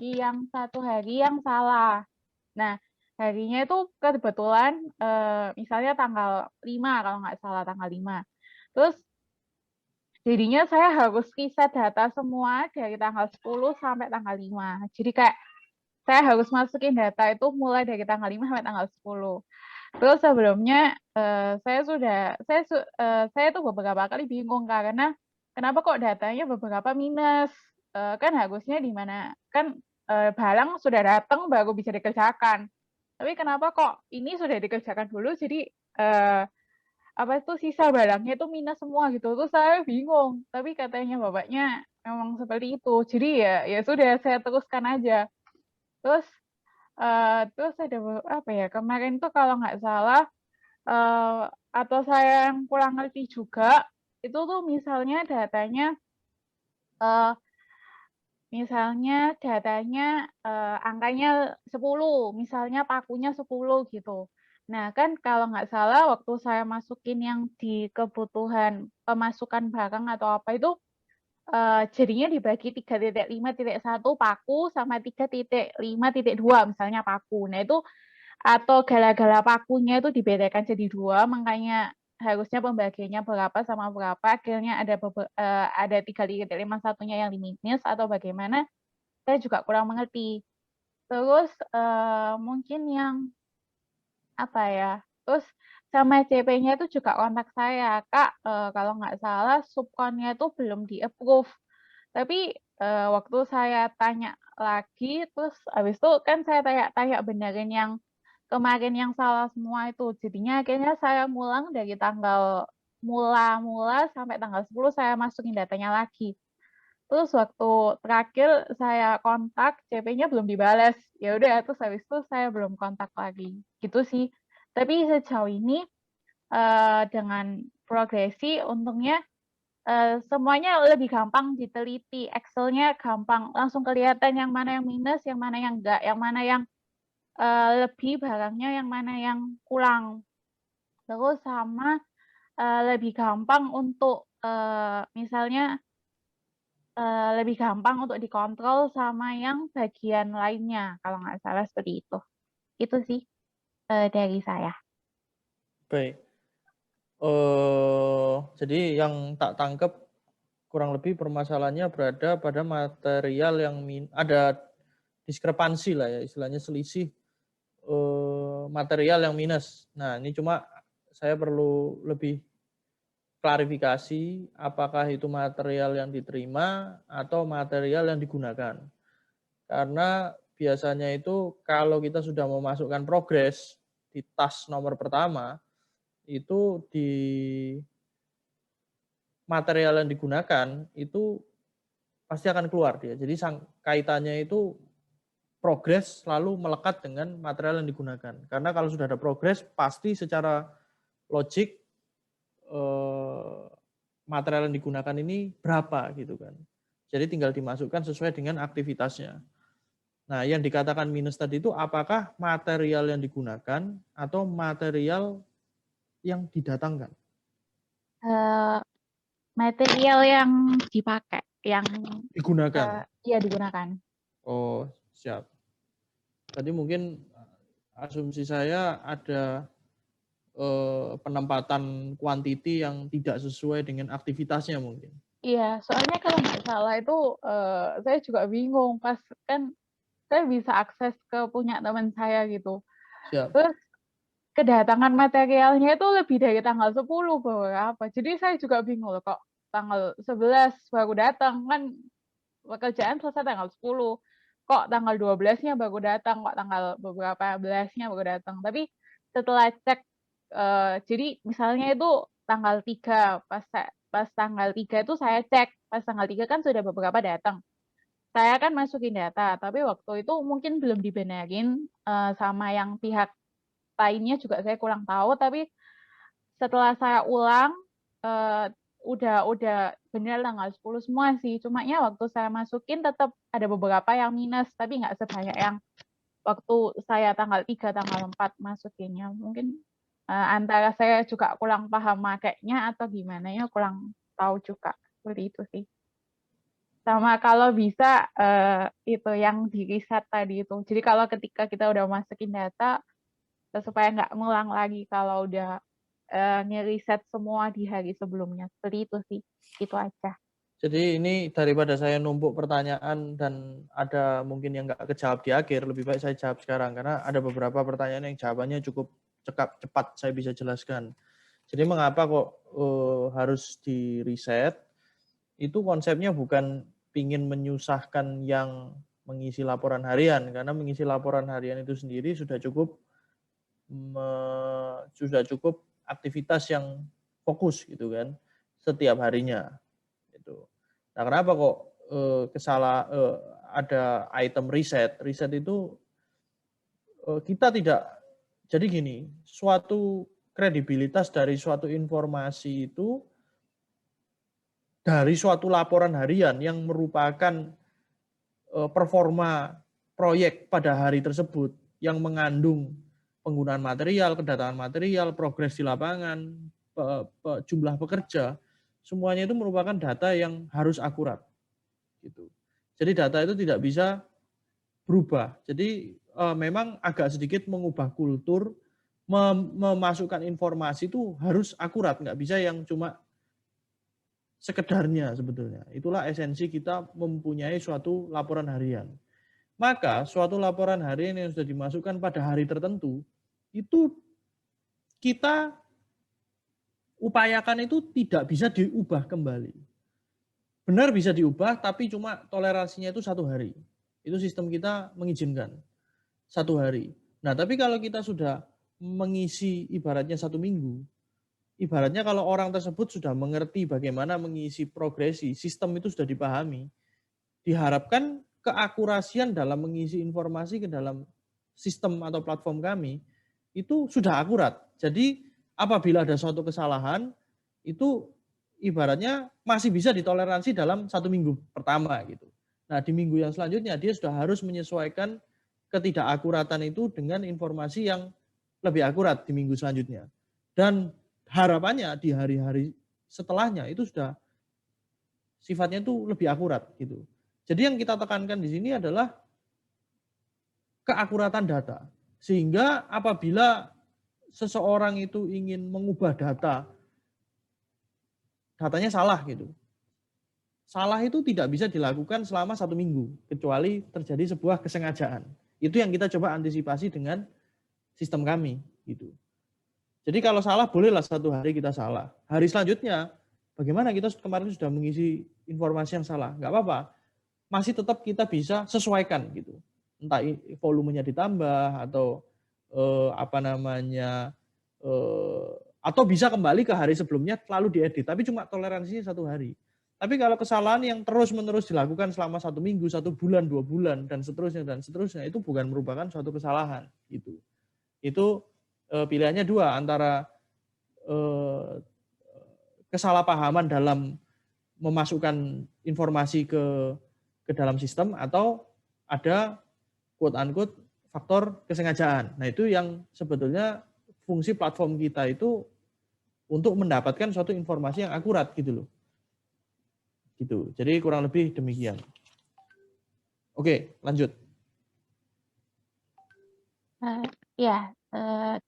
satu hari yang salah. Nah, harinya itu kebetulan misalnya tanggal 5 kalau nggak salah, tanggal 5. Terus jadinya saya harus riset data semua dari tanggal 10 sampai tanggal 5. Jadi kayak saya harus masukin data itu mulai dari tanggal 5 sampai tanggal 10. Terus sebelumnya saya tuh beberapa kali bingung karena kenapa kok datanya beberapa minus? Kan harusnya di mana kan barang sudah datang baru bisa dikerjakan. Tapi kenapa kok ini sudah dikerjakan dulu jadi sisa barangnya itu minus semua gitu. Terus saya bingung. Tapi katanya bapaknya memang seperti itu. Jadi ya sudah saya teruskan aja. Terus ada kemarin tuh kalau nggak salah atau saya yang kurang ngerti juga, itu tuh misalnya datanya angkanya 10, misalnya pakunya 10 gitu. Nah, kan kalau nggak salah waktu saya masukin yang di kebutuhan pemasukan barang atau apa itu jadinya dibagi 3.5.1 paku sama 3.5.2 misalnya paku. Nah, itu atau gala-gala pakunya itu dibedakan jadi 2, makanya harusnya pembagiannya berapa sama berapa, akhirnya ada 3.51-nya yang di minus atau bagaimana, saya juga kurang mengerti. Terus mungkin yang terus sama CP-nya itu juga kontak saya, Kak, kalau nggak salah subkonnya itu belum di-approve. Tapi waktu saya tanya lagi, terus habis itu kan saya tanya benerin yang kemarin yang salah semua itu. Jadinya akhirnya saya ngulang dari tanggal mula sampai tanggal 10 saya masukin datanya lagi. Terus waktu terakhir saya kontak, CP-nya belum dibalas. Ya udah, terus habis itu saya belum kontak lagi. Gitu sih. Tapi sejauh ini dengan Progresi untungnya semuanya lebih gampang diteliti. Excel-nya gampang, langsung kelihatan yang mana yang minus, yang mana yang enggak, yang mana yang lebih barangnya, yang mana yang kurang. Terus sama lebih gampang untuk misalnya lebih gampang untuk dikontrol sama yang bagian lainnya, kalau nggak salah seperti itu. Itu sih dari saya. Baik. Jadi yang tak tangkap kurang lebih permasalahannya berada pada material yang ada diskrepansi lah ya, istilahnya selisih material yang minus. Nah, ini cuma saya perlu lebih klarifikasi apakah itu material yang diterima atau material yang digunakan. Karena biasanya itu kalau kita sudah memasukkan progres di task nomor pertama, itu di material yang digunakan itu pasti akan keluar dia. Jadi kaitannya itu progres selalu melekat dengan material yang digunakan. Karena kalau sudah ada progres, pasti secara logik material yang digunakan ini berapa gitu kan. Jadi tinggal dimasukkan sesuai dengan aktivitasnya. Nah, yang dikatakan minus tadi itu apakah material yang digunakan atau material yang didatangkan? Material yang dipakai, yang digunakan. Iya, digunakan. Oh, siap. Tadi mungkin asumsi saya ada penempatan kuantiti yang tidak sesuai dengan aktivitasnya mungkin. Iya, soalnya kalau nggak salah itu saya juga bingung, pas kan saya bisa akses ke punya teman saya gitu. Siap. Terus kedatangan materialnya itu lebih dari tanggal 10 beberapa. Jadi saya juga bingung loh, kok tanggal 11 baru datang, kan pekerjaan selesai tanggal 10. Kok tanggal 12-nya baru datang, kok tanggal beberapa belasnya baru datang. Tapi setelah cek, jadi misalnya itu tanggal 3, pas tanggal 3 itu saya cek, pas tanggal 3 kan sudah beberapa datang. Saya kan masukin data, tapi waktu itu mungkin belum dibenerin sama yang pihak lainnya juga saya kurang tahu, tapi setelah saya ulang udah benar tanggal 10 semua sih. Cuma ya waktu saya masukin tetap ada beberapa yang minus, tapi nggak sebanyak yang waktu saya tanggal 3, tanggal 4 masukinnya. Mungkin antara saya juga kurang paham makainya atau gimana ya, kurang tahu juga. Seperti itu sih. Sama kalau bisa itu yang di riset tadi itu. Jadi kalau ketika kita udah masukin data, supaya nggak ngulang lagi kalau udah ngeriset semua di hari sebelumnya. Seperti itu sih. Itu aja. Jadi ini daripada saya numpuk pertanyaan dan ada mungkin yang nggak kejawab di akhir, lebih baik saya jawab sekarang. Karena ada beberapa pertanyaan yang jawabannya cukup cepat saya bisa jelaskan. Jadi mengapa kok harus di riset? Itu konsepnya bukan ingin menyusahkan yang mengisi laporan harian, karena mengisi laporan harian itu sendiri sudah cukup aktivitas yang fokus gitu kan setiap harinya. Gitu. Nah, kenapa kok ada item riset? Riset itu kita tidak, jadi gini, suatu kredibilitas dari suatu informasi itu dari suatu laporan harian yang merupakan performa proyek pada hari tersebut yang mengandung penggunaan material, kedatangan material, progres di lapangan, jumlah pekerja, semuanya itu merupakan data yang harus akurat. Gitu. Jadi data itu tidak bisa berubah. Jadi memang agak sedikit mengubah kultur, memasukkan informasi itu harus akurat, nggak bisa yang cuma sekedarnya sebetulnya. Itulah esensi kita mempunyai suatu laporan harian. Maka suatu laporan harian yang sudah dimasukkan pada hari tertentu, itu kita upayakan itu tidak bisa diubah kembali. Benar bisa diubah, tapi cuma toleransinya itu 1 hari. Itu sistem kita mengizinkan 1 hari. Nah, tapi kalau kita sudah mengisi ibaratnya 1 minggu, ibaratnya kalau orang tersebut sudah mengerti bagaimana mengisi progresi, sistem itu sudah dipahami, diharapkan keakurasian dalam mengisi informasi ke dalam sistem atau platform kami, itu sudah akurat. Jadi apabila ada suatu kesalahan, itu ibaratnya masih bisa ditoleransi dalam 1 minggu pertama gitu. Nah, di minggu yang selanjutnya dia sudah harus menyesuaikan ketidakakuratan itu dengan informasi yang lebih akurat di minggu selanjutnya. Dan harapannya di hari-hari setelahnya itu sudah sifatnya itu lebih akurat gitu. Jadi yang kita tekankan di sini adalah keakuratan data. Sehingga apabila seseorang itu ingin mengubah datanya salah gitu. Salah itu tidak bisa dilakukan selama 1 minggu kecuali terjadi sebuah kesengajaan. Itu yang kita coba antisipasi dengan sistem kami gitu. Jadi kalau salah bolehlah 1 hari kita salah. Hari selanjutnya bagaimana kita kemarin sudah mengisi informasi yang salah, nggak apa-apa. Masih tetap kita bisa sesuaikan gitu. entah volumenya ditambah atau apa namanya atau bisa kembali ke hari sebelumnya lalu diedit, tapi cuma toleransinya 1 hari. Tapi kalau kesalahan yang terus-menerus dilakukan selama 1 minggu, 1 bulan, 2 bulan, dan seterusnya, itu bukan merupakan suatu kesalahan. Gitu. Itu pilihannya 2, antara kesalahpahaman dalam memasukkan informasi ke dalam sistem, atau ada quote-unquote faktor kesengajaan. Nah itu yang sebetulnya fungsi platform kita itu untuk mendapatkan suatu informasi yang akurat gitu loh. Gitu. Jadi kurang lebih demikian. Oke, lanjut. Ya,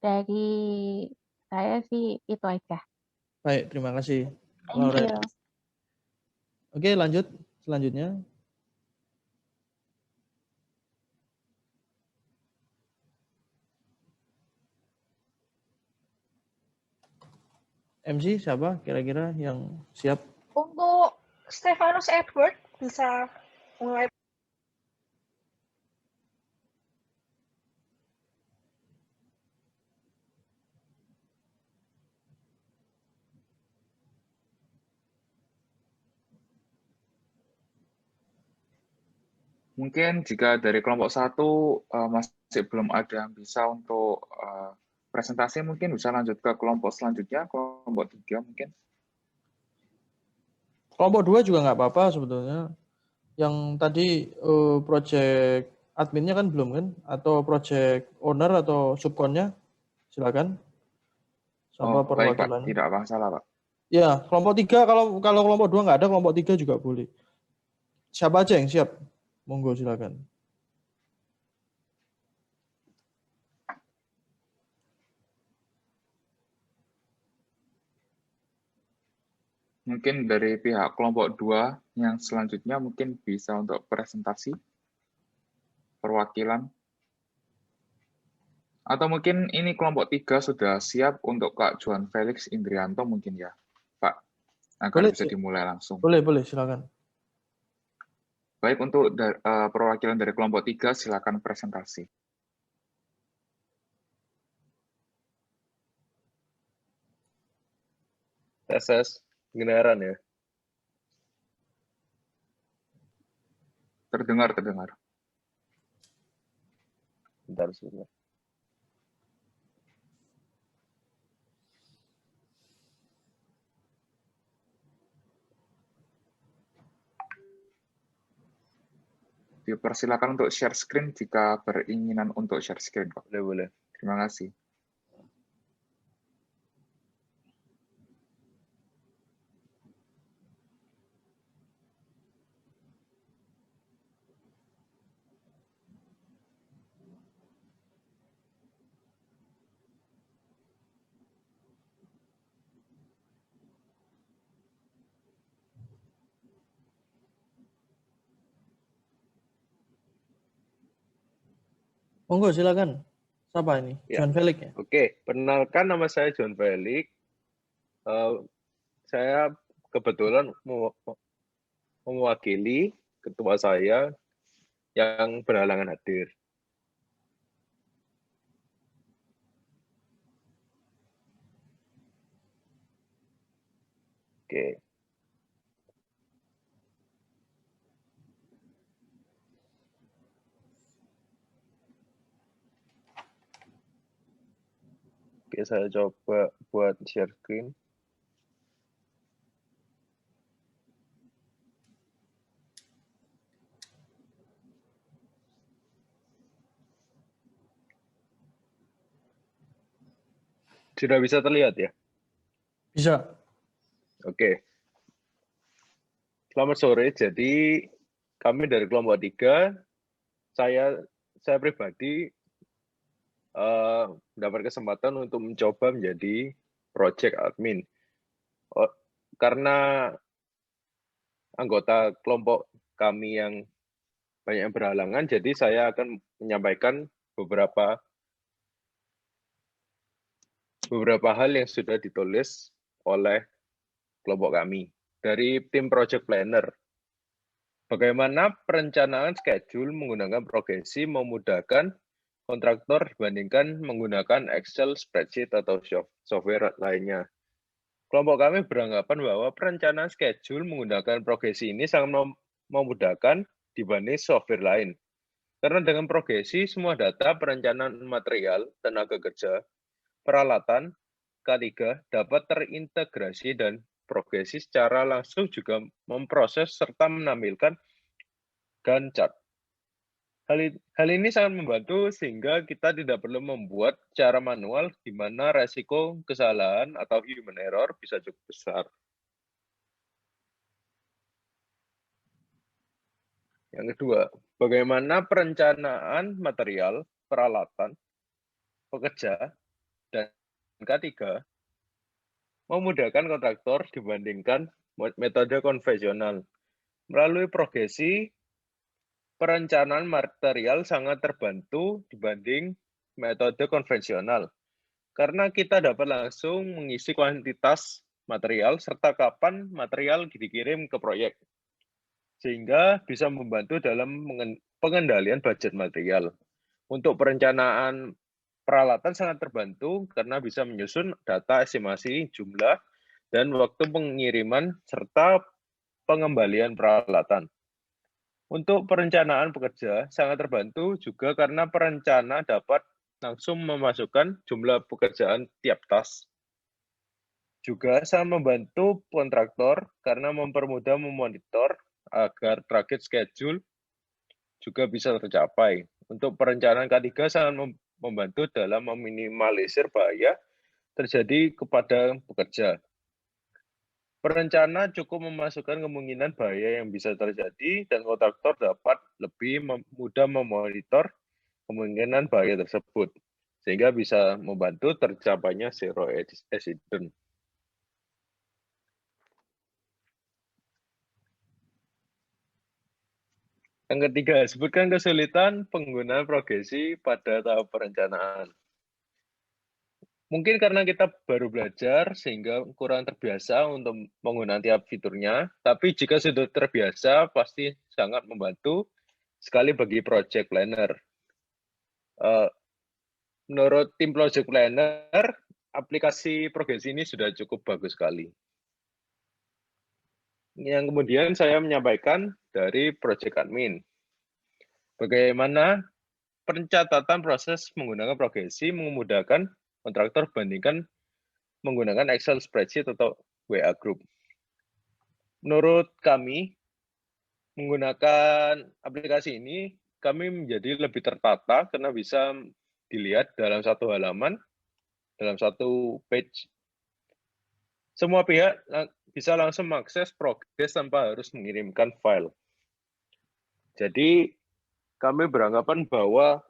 dari saya sih itu aja. Baik, terima kasih. Thank you. Oke, lanjut. Selanjutnya. MC siapa kira-kira yang siap? Untuk Stefanus Edward bisa mulai. Mungkin jika dari kelompok 1 masih belum ada yang bisa untuk presentasi, mungkin bisa lanjut ke kelompok selanjutnya, kelompok 3 mungkin. Kelompok 2 juga nggak apa-apa sebetulnya. Yang tadi project adminnya kan belum kan? Atau project owner atau subkonnya? Silakan. Sama Baik Pak, perwakilan. tidak masalah Pak. Ya, kelompok 3 kalau kelompok 2 nggak ada, kelompok 3 juga boleh. Siapa aja yang siap? Monggo silakan. Mungkin dari pihak kelompok 2 yang selanjutnya mungkin bisa untuk presentasi perwakilan. Atau mungkin ini kelompok 3 sudah siap untuk Kak Juan Felix Indrianto mungkin ya, Pak, agar bisa dimulai langsung. Boleh, silakan. Baik, untuk perwakilan dari kelompok 3, silakan presentasi. Tes, kedengaran ya? Terdengar. Bentar, sebentar. Dipersilakan untuk share screen jika beringinan untuk share screen, Pak. Boleh. Terima kasih. Monggo silakan. Siapa ini? Ya. John Felix ya? Oke, perkenalkan nama saya John Felix. Saya kebetulan mewakili ketua saya yang berhalangan hadir. Oke. Oke, saya coba buat share screen. Sudah bisa terlihat ya? Bisa. Oke. Selamat sore. Jadi kami dari kelompok 3, saya pribadi mendapat kesempatan untuk mencoba menjadi project admin. Karena anggota kelompok kami yang banyak yang berhalangan, jadi saya akan menyampaikan beberapa hal yang sudah ditulis oleh kelompok kami dari tim project planner. Bagaimana perencanaan schedule menggunakan progresi memudahkan kontraktor dibandingkan menggunakan Excel, spreadsheet, atau software lainnya. Kelompok kami beranggapan bahwa perencanaan schedule menggunakan progresi ini sangat memudahkan dibanding software lain. Karena dengan progresi, semua data perencanaan material, tenaga kerja, peralatan, K3 dapat terintegrasi dan progresi secara langsung juga memproses serta menampilkan Gantt chart. Hal ini sangat membantu sehingga kita tidak perlu membuat secara manual di mana resiko kesalahan atau human error bisa cukup besar. Yang kedua, bagaimana perencanaan material, peralatan, pekerja, dan K3 memudahkan kontraktor dibandingkan metode konvensional. Melalui progresi, perencanaan material sangat terbantu dibanding metode konvensional. Karena kita dapat langsung mengisi kuantitas material serta kapan material dikirim ke proyek. Sehingga bisa membantu dalam pengendalian budget material. Untuk perencanaan peralatan sangat terbantu karena bisa menyusun data estimasi jumlah dan waktu pengiriman serta pengembalian peralatan. Untuk perencanaan pekerja sangat terbantu juga karena perencana dapat langsung memasukkan jumlah pekerjaan tiap task. Juga sangat membantu kontraktor karena mempermudah memonitor agar target schedule juga bisa tercapai. Untuk perencanaan K3 sangat membantu dalam meminimalisir bahaya terjadi kepada pekerja. Perencana cukup memasukkan kemungkinan bahaya yang bisa terjadi dan kontraktor dapat lebih mudah memonitor kemungkinan bahaya tersebut, sehingga bisa membantu tercapainya zero accident. Yang ketiga, sebutkan kesulitan penggunaan progresi pada tahap perencanaan. Mungkin karena kita baru belajar sehingga kurang terbiasa untuk menggunakan tiap fiturnya, tapi jika sudah terbiasa pasti sangat membantu sekali bagi project planner. Menurut tim project planner, aplikasi progresi ini sudah cukup bagus sekali. Yang kemudian saya menyampaikan dari project admin. Bagaimana pencatatan proses menggunakan progresi memudahkan kontraktor bandingkan menggunakan Excel spreadsheet atau WA group. Menurut kami, menggunakan aplikasi ini, kami menjadi lebih tertata karena bisa dilihat dalam satu halaman, dalam satu page. Semua pihak bisa langsung mengakses progres tanpa harus mengirimkan file. Jadi, kami beranggapan bahwa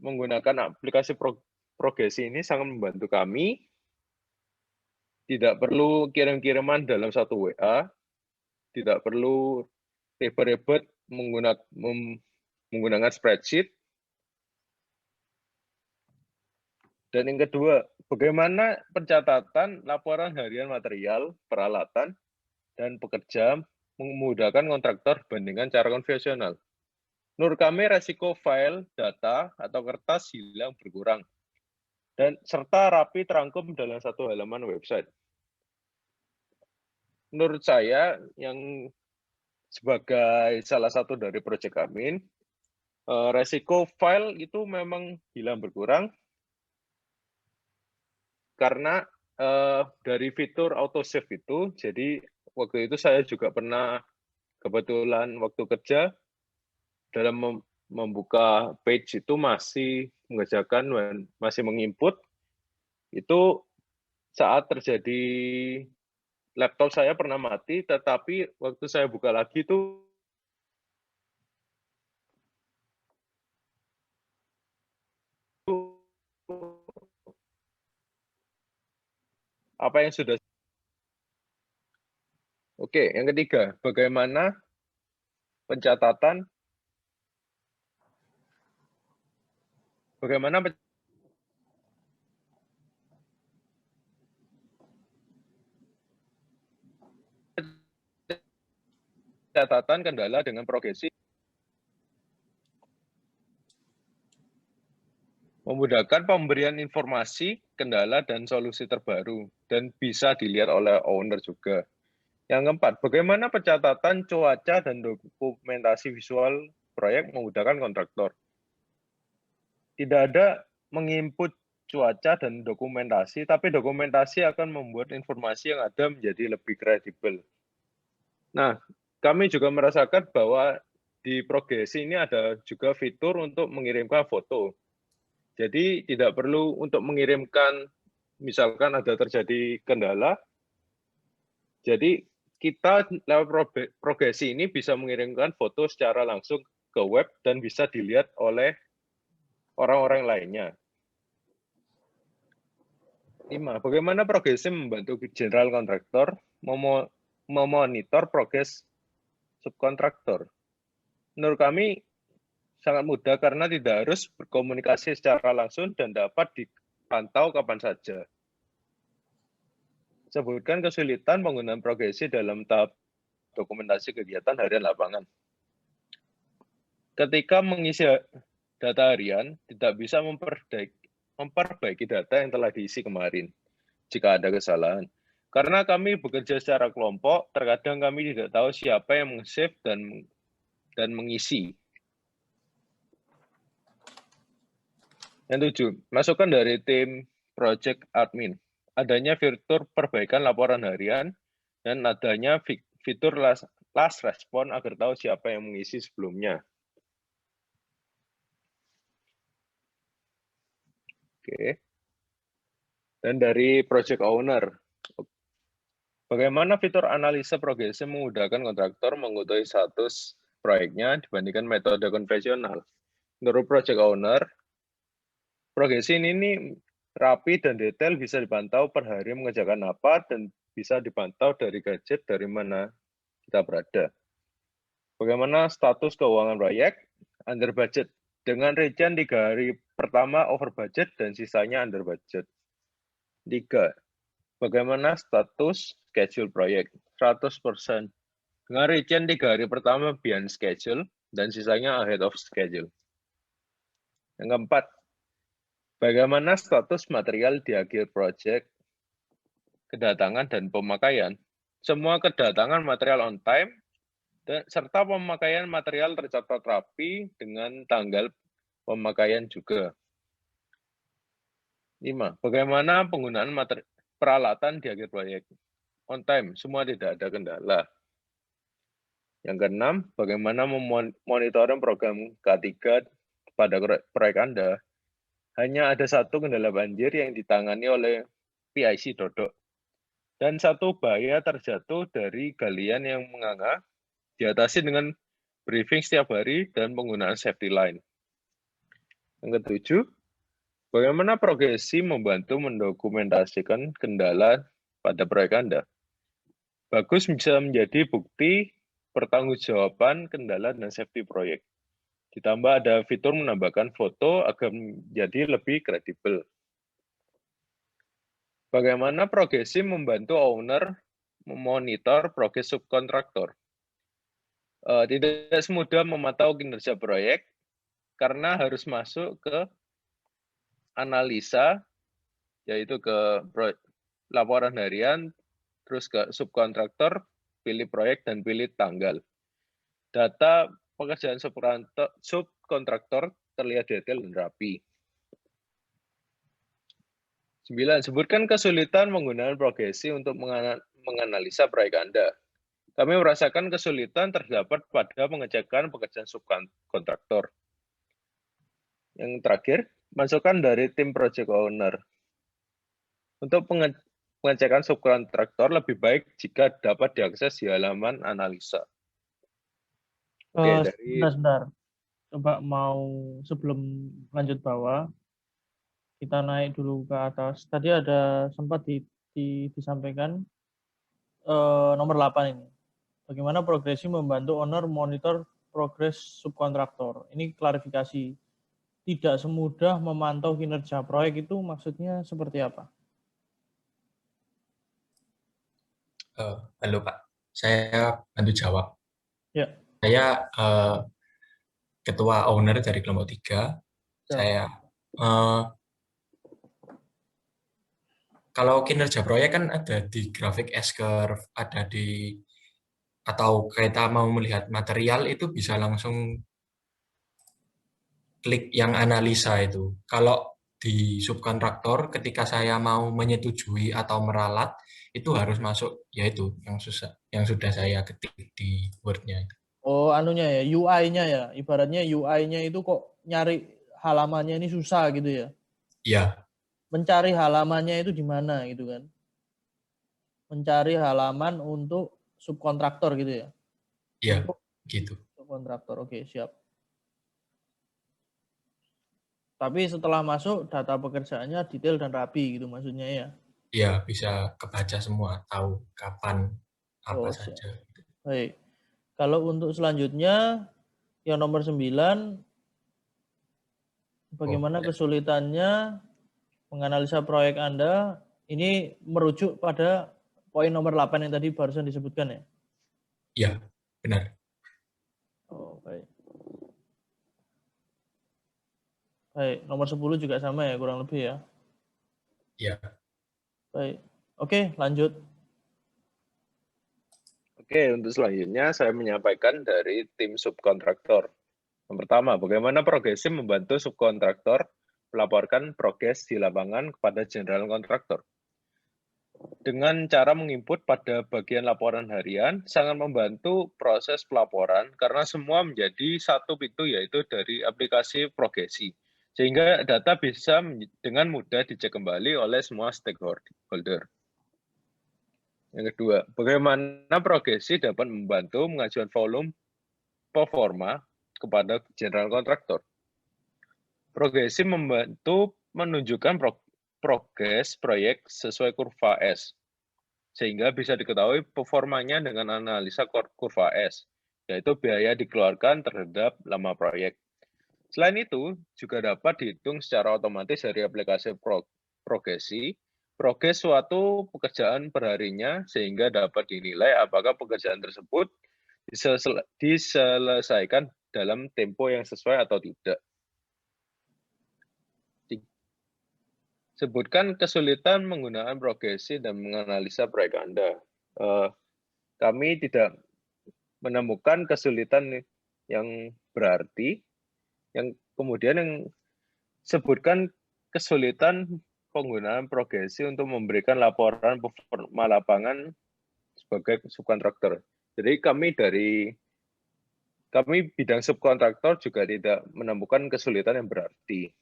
menggunakan aplikasi progresi ini sangat membantu kami. Tidak perlu kirim-kiriman dalam satu WA, tidak perlu ribet-ribet menggunakan spreadsheet. Dan yang kedua, bagaimana pencatatan laporan harian material, peralatan, dan pekerja memudahkan kontraktor dibandingkan cara konvensional. Menurut kami, resiko file, data, atau kertas hilang berkurang, dan serta rapi terangkum dalam satu halaman website. Menurut saya, yang sebagai salah satu dari project admin, resiko file itu memang hilang berkurang, karena dari fitur autosave itu, jadi waktu itu saya juga pernah kebetulan waktu kerja dalam membuka page itu masih mengerjakan dan masih menginput, itu saat terjadi laptop saya pernah mati, tetapi waktu saya buka lagi itu apa yang sudah. Oke, yang ketiga, bagaimana pencatatan pencatatan kendala dengan progresi, memudahkan pemberian informasi, kendala, dan solusi terbaru, dan bisa dilihat oleh owner juga. Yang keempat, bagaimana pencatatan cuaca dan dokumentasi visual proyek memudahkan kontraktor. Tidak ada menginput cuaca dan dokumentasi, tapi dokumentasi akan membuat informasi yang ada menjadi lebih kredibel. Nah, kami juga merasakan bahwa di progresi ini ada juga fitur untuk mengirimkan foto. Jadi tidak perlu untuk mengirimkan, misalkan ada terjadi kendala, jadi kita lewat progresi ini bisa mengirimkan foto secara langsung ke web dan bisa dilihat oleh orang-orang lainnya. 5. Bagaimana progresi membantu general kontraktor memonitor progres subkontraktor? Menurut kami sangat mudah karena tidak harus berkomunikasi secara langsung dan dapat dipantau kapan saja. Sebutkan kesulitan penggunaan progresi dalam tahap dokumentasi kegiatan harian lapangan. Ketika mengisi data harian, tidak bisa memperbaiki data yang telah diisi kemarin jika ada kesalahan. Karena kami bekerja secara kelompok, terkadang kami tidak tahu siapa yang meng-save dan mengisi. Yang 7, masukan dari tim project admin. Adanya fitur perbaikan laporan harian dan adanya fitur last respon agar tahu siapa yang mengisi sebelumnya. Oke. Dan dari project owner, bagaimana fitur analisa progresi memudahkan kontraktor mengetahui status proyeknya dibandingkan metode konvensional? Menurut project owner, progresi ini rapi dan detail, bisa dipantau per hari mengerjakan apa, dan bisa dipantau dari gadget dari mana kita berada. Bagaimana status keuangan proyek? Under budget. Dengan rincian 3 hari pertama over budget dan sisanya under budget. 3. Bagaimana status schedule proyek? 100%. Dengan rincian 3 hari pertama behind schedule dan sisanya ahead of schedule. Yang keempat, bagaimana status material di akhir proyek, kedatangan dan pemakaian? Semua kedatangan material on time, serta pemakaian material tercatat rapi dengan tanggal pemakaian juga. 5. Bagaimana penggunaan peralatan di akhir proyek? On time, semua tidak ada kendala. Yang keenam, bagaimana memonitoring program K3 pada proyek Anda? Hanya ada satu kendala banjir yang ditangani oleh PIC Dodok, dan satu bahaya terjatuh dari galian yang menganga, diatasi dengan briefing setiap hari dan penggunaan safety line. Yang ketujuh, bagaimana progresi membantu mendokumentasikan kendala pada proyek Anda? Bagus bisa menjadi bukti pertanggungjawaban kendala dan safety proyek. Ditambah ada fitur menambahkan foto agar menjadi lebih kredibel. Bagaimana progresi membantu owner memonitor progres subkontraktor? Tidak semudah memantau kinerja proyek karena harus masuk ke analisa, yaitu ke laporan harian, terus ke subkontraktor, pilih proyek, dan pilih tanggal. Data pekerjaan subkontraktor terlihat detail dan rapi. 9. Sebutkan kesulitan menggunakan progresi untuk menganalisa proyek Anda. Kami merasakan kesulitan terdapat pada pengecekan pekerjaan subkontraktor. Yang terakhir, masukan dari tim project owner. Untuk pengecekan subkontraktor lebih baik jika dapat diakses di halaman analisa. Oke, Sebentar. Coba mau sebelum lanjut bawah, kita naik dulu ke atas. Tadi ada sempat disampaikan nomor 8 ini. Bagaimana progresi membantu owner monitor progres subkontraktor. Ini klarifikasi. Tidak semudah memantau kinerja proyek itu maksudnya seperti apa? Halo Pak, saya bantu jawab. Ya. Saya ketua owner dari kelompok 3. Ya. Saya kalau kinerja proyek kan ada di grafik S-curve, ada di atau kita mau melihat material itu bisa langsung klik yang analisa itu. Kalau di subkontraktor ketika saya mau menyetujui atau meralat itu harus masuk yaitu yang sudah saya ketik di Word-nya. Oh, anunya ya, UI-nya ya. Ibaratnya UI-nya itu kok nyari halamannya ini susah gitu ya. Iya. Mencari halamannya itu di mana gitu kan. Mencari halaman untuk subkontraktor gitu ya. Iya, gitu. Subkontraktor, oke, siap. Tapi setelah masuk data pekerjaannya detail dan rapi gitu maksudnya ya. Iya, bisa kebaca semua, tahu kapan apa saja. Baik. Kalau untuk selanjutnya yang nomor 9, bagaimana kesulitannya menganalisa proyek Anda? Ini merujuk pada poin nomor 8 yang tadi barusan disebutkan ya? Iya, benar. Oh, baik. Baik, nomor 10 juga sama ya, kurang lebih ya? Iya. Baik. Oke, lanjut. Oke, untuk selanjutnya saya menyampaikan dari tim subkontraktor. Yang pertama, bagaimana progresi membantu subkontraktor melaporkan progres di lapangan kepada general kontraktor. Dengan cara menginput pada bagian laporan harian, sangat membantu proses pelaporan karena semua menjadi satu pintu yaitu dari aplikasi progresi. Sehingga data bisa dengan mudah dicek kembali oleh semua stakeholder. Yang kedua, bagaimana progresi dapat membantu mengajukan volume performa kepada general kontraktor. Progresi membantu menunjukkan progres proyek sesuai kurva S, sehingga bisa diketahui performanya dengan analisa kurva S, yaitu biaya dikeluarkan terhadap lama proyek. Selain itu, juga dapat dihitung secara otomatis dari aplikasi progresi, progres suatu pekerjaan perharinya, sehingga dapat dinilai apakah pekerjaan tersebut diselesaikan dalam tempo yang sesuai atau tidak. Sebutkan kesulitan menggunakan progresi dan menganalisa proyek Anda. Kami tidak menemukan kesulitan yang berarti, yang kemudian yang sebutkan kesulitan penggunaan progresi untuk memberikan laporan performa lapangan sebagai subkontraktor. Jadi kami bidang subkontraktor juga tidak menemukan kesulitan yang berarti.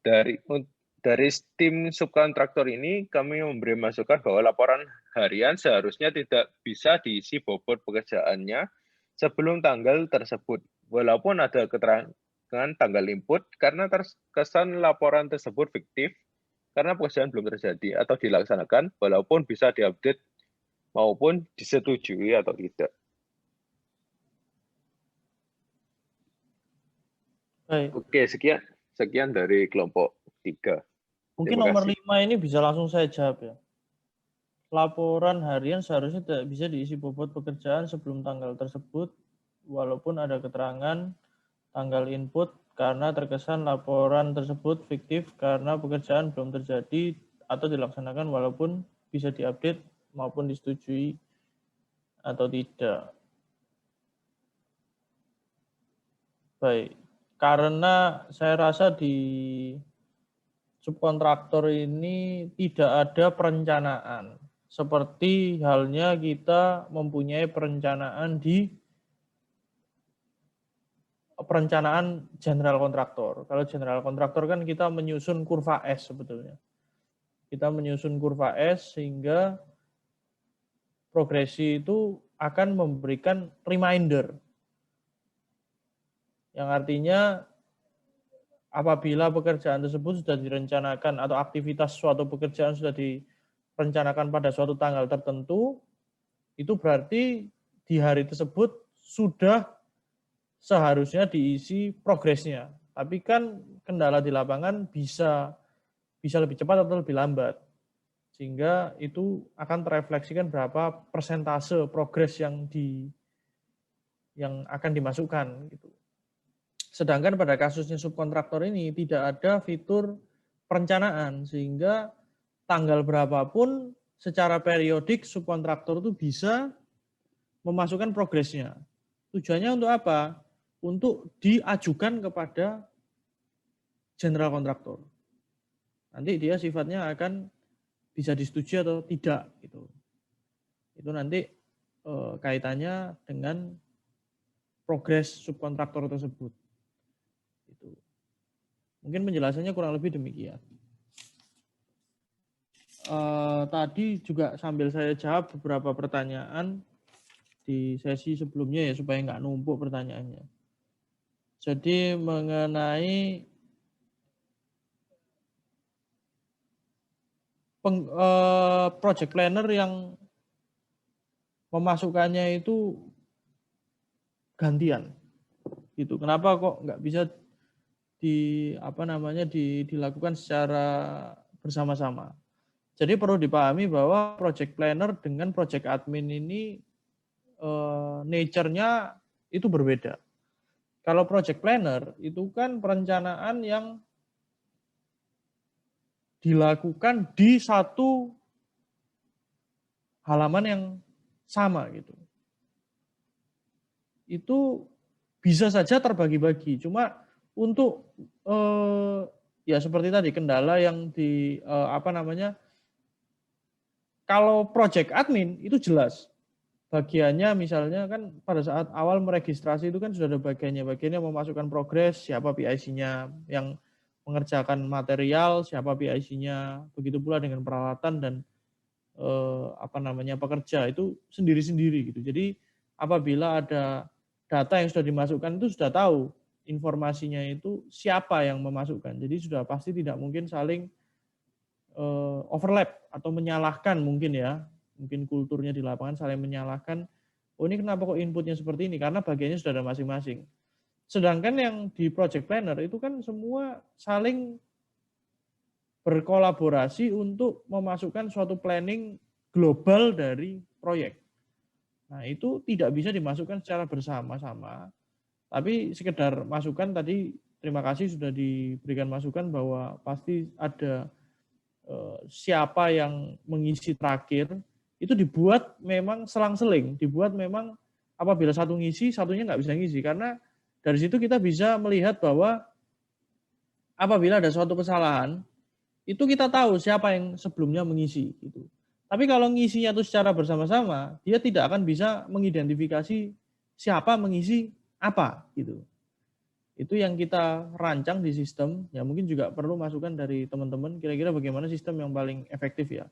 Dari tim subkontraktor ini, kami memberi masukan bahwa laporan harian seharusnya tidak bisa diisi bobot pekerjaannya sebelum tanggal tersebut, walaupun ada keterangan tanggal input, karena terkesan laporan tersebut fiktif, karena pekerjaan belum terjadi atau dilaksanakan, walaupun bisa diupdate maupun disetujui atau tidak. Baik. Oke, sekian dari kelompok 3. Mungkin nomor 5 ini bisa langsung saya jawab ya. Laporan harian seharusnya tidak bisa diisi bobot pekerjaan sebelum tanggal tersebut, walaupun ada keterangan tanggal input, karena terkesan laporan tersebut fiktif karena pekerjaan belum terjadi atau dilaksanakan walaupun bisa diupdate maupun disetujui atau tidak. Baik, karena saya rasa di subkontraktor ini tidak ada perencanaan. Seperti halnya kita mempunyai perencanaan di perencanaan general kontraktor. Kalau general kontraktor kan kita menyusun kurva S sebetulnya. Kita menyusun kurva S sehingga progresi itu akan memberikan reminder. Yang artinya apabila pekerjaan tersebut sudah direncanakan atau aktivitas suatu pekerjaan sudah direncanakan pada suatu tanggal tertentu, itu berarti di hari tersebut sudah seharusnya diisi progresnya. Tapi kan kendala di lapangan bisa lebih cepat atau lebih lambat. sehingga itu akan terefleksikan berapa persentase progres yang akan dimasukkan gitu. Sedangkan pada kasusnya subkontraktor ini tidak ada fitur perencanaan, sehingga tanggal berapapun secara periodik subkontraktor itu bisa memasukkan progresnya. Tujuannya untuk apa? Untuk diajukan kepada general kontraktor. Nanti dia sifatnya akan bisa disetujui atau tidak gitu. Itu nanti kaitannya dengan progres subkontraktor tersebut. Itu. Mungkin penjelasannya kurang lebih demikian. Tadi juga sambil saya jawab beberapa pertanyaan di sesi sebelumnya ya, supaya nggak numpuk pertanyaannya. Jadi mengenai project planner yang memasukkannya itu gantian gitu. Kenapa kok nggak bisa dilakukan secara bersama-sama? Jadi perlu dipahami bahwa project planner dengan project admin ini nature-nya itu berbeda. Kalau project planner itu kan perencanaan yang dilakukan di satu halaman yang sama gitu. Itu bisa saja terbagi-bagi. Cuma untuk ya seperti tadi kendala yang kalau project admin itu jelas. Bagiannya misalnya kan pada saat awal meregistrasi itu kan sudah ada bagiannya memasukkan progres, siapa PIC-nya, yang mengerjakan material, siapa PIC-nya, begitu pula dengan peralatan dan pekerja itu sendiri-sendiri gitu. Jadi apabila ada data yang sudah dimasukkan itu sudah tahu informasinya itu siapa yang memasukkan. Jadi sudah pasti tidak mungkin saling overlap atau menyalahkan mungkin ya. Mungkin kulturnya di lapangan saling menyalahkan, oh ini kenapa kok inputnya seperti ini, karena bagiannya sudah ada masing-masing. Sedangkan yang di project planner itu kan semua saling berkolaborasi untuk memasukkan suatu planning global dari proyek. Nah itu tidak bisa dimasukkan secara bersama-sama, tapi sekedar masukan tadi, terima kasih sudah diberikan masukan bahwa pasti ada siapa yang mengisi terakhir, itu dibuat memang selang-seling, dibuat memang apabila satu ngisi, satunya nggak bisa ngisi. Karena dari situ kita bisa melihat bahwa apabila ada suatu kesalahan, itu kita tahu siapa yang sebelumnya mengisi. Gitu. Tapi kalau ngisinya itu secara bersama-sama, dia tidak akan bisa mengidentifikasi siapa mengisi apa. Gitu. Itu yang kita rancang di sistem, ya mungkin juga perlu masukan dari teman-teman, kira-kira bagaimana sistem yang paling efektif ya.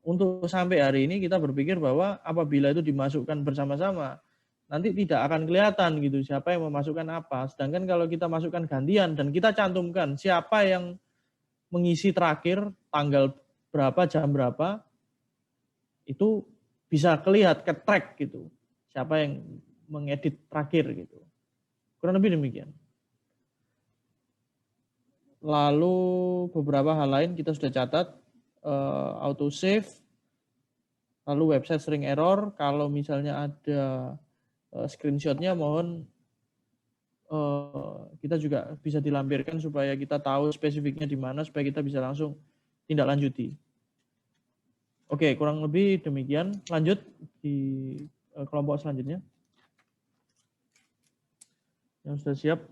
Untuk sampai hari ini kita berpikir bahwa apabila itu dimasukkan bersama-sama, nanti tidak akan kelihatan gitu siapa yang memasukkan apa. Sedangkan kalau kita masukkan gantian dan kita cantumkan siapa yang mengisi terakhir, tanggal berapa, jam berapa, itu bisa kelihatan, ke track gitu. Siapa yang mengedit terakhir gitu. Kurang lebih demikian. Lalu beberapa hal lain kita sudah catat. Autosave, lalu website sering error. Kalau misalnya ada screenshotnya, mohon kita juga bisa dilampirkan supaya kita tahu spesifiknya di mana, supaya kita bisa langsung tindak lanjuti. Oke, kurang lebih demikian. Lanjut di kelompok selanjutnya. Yang sudah siap.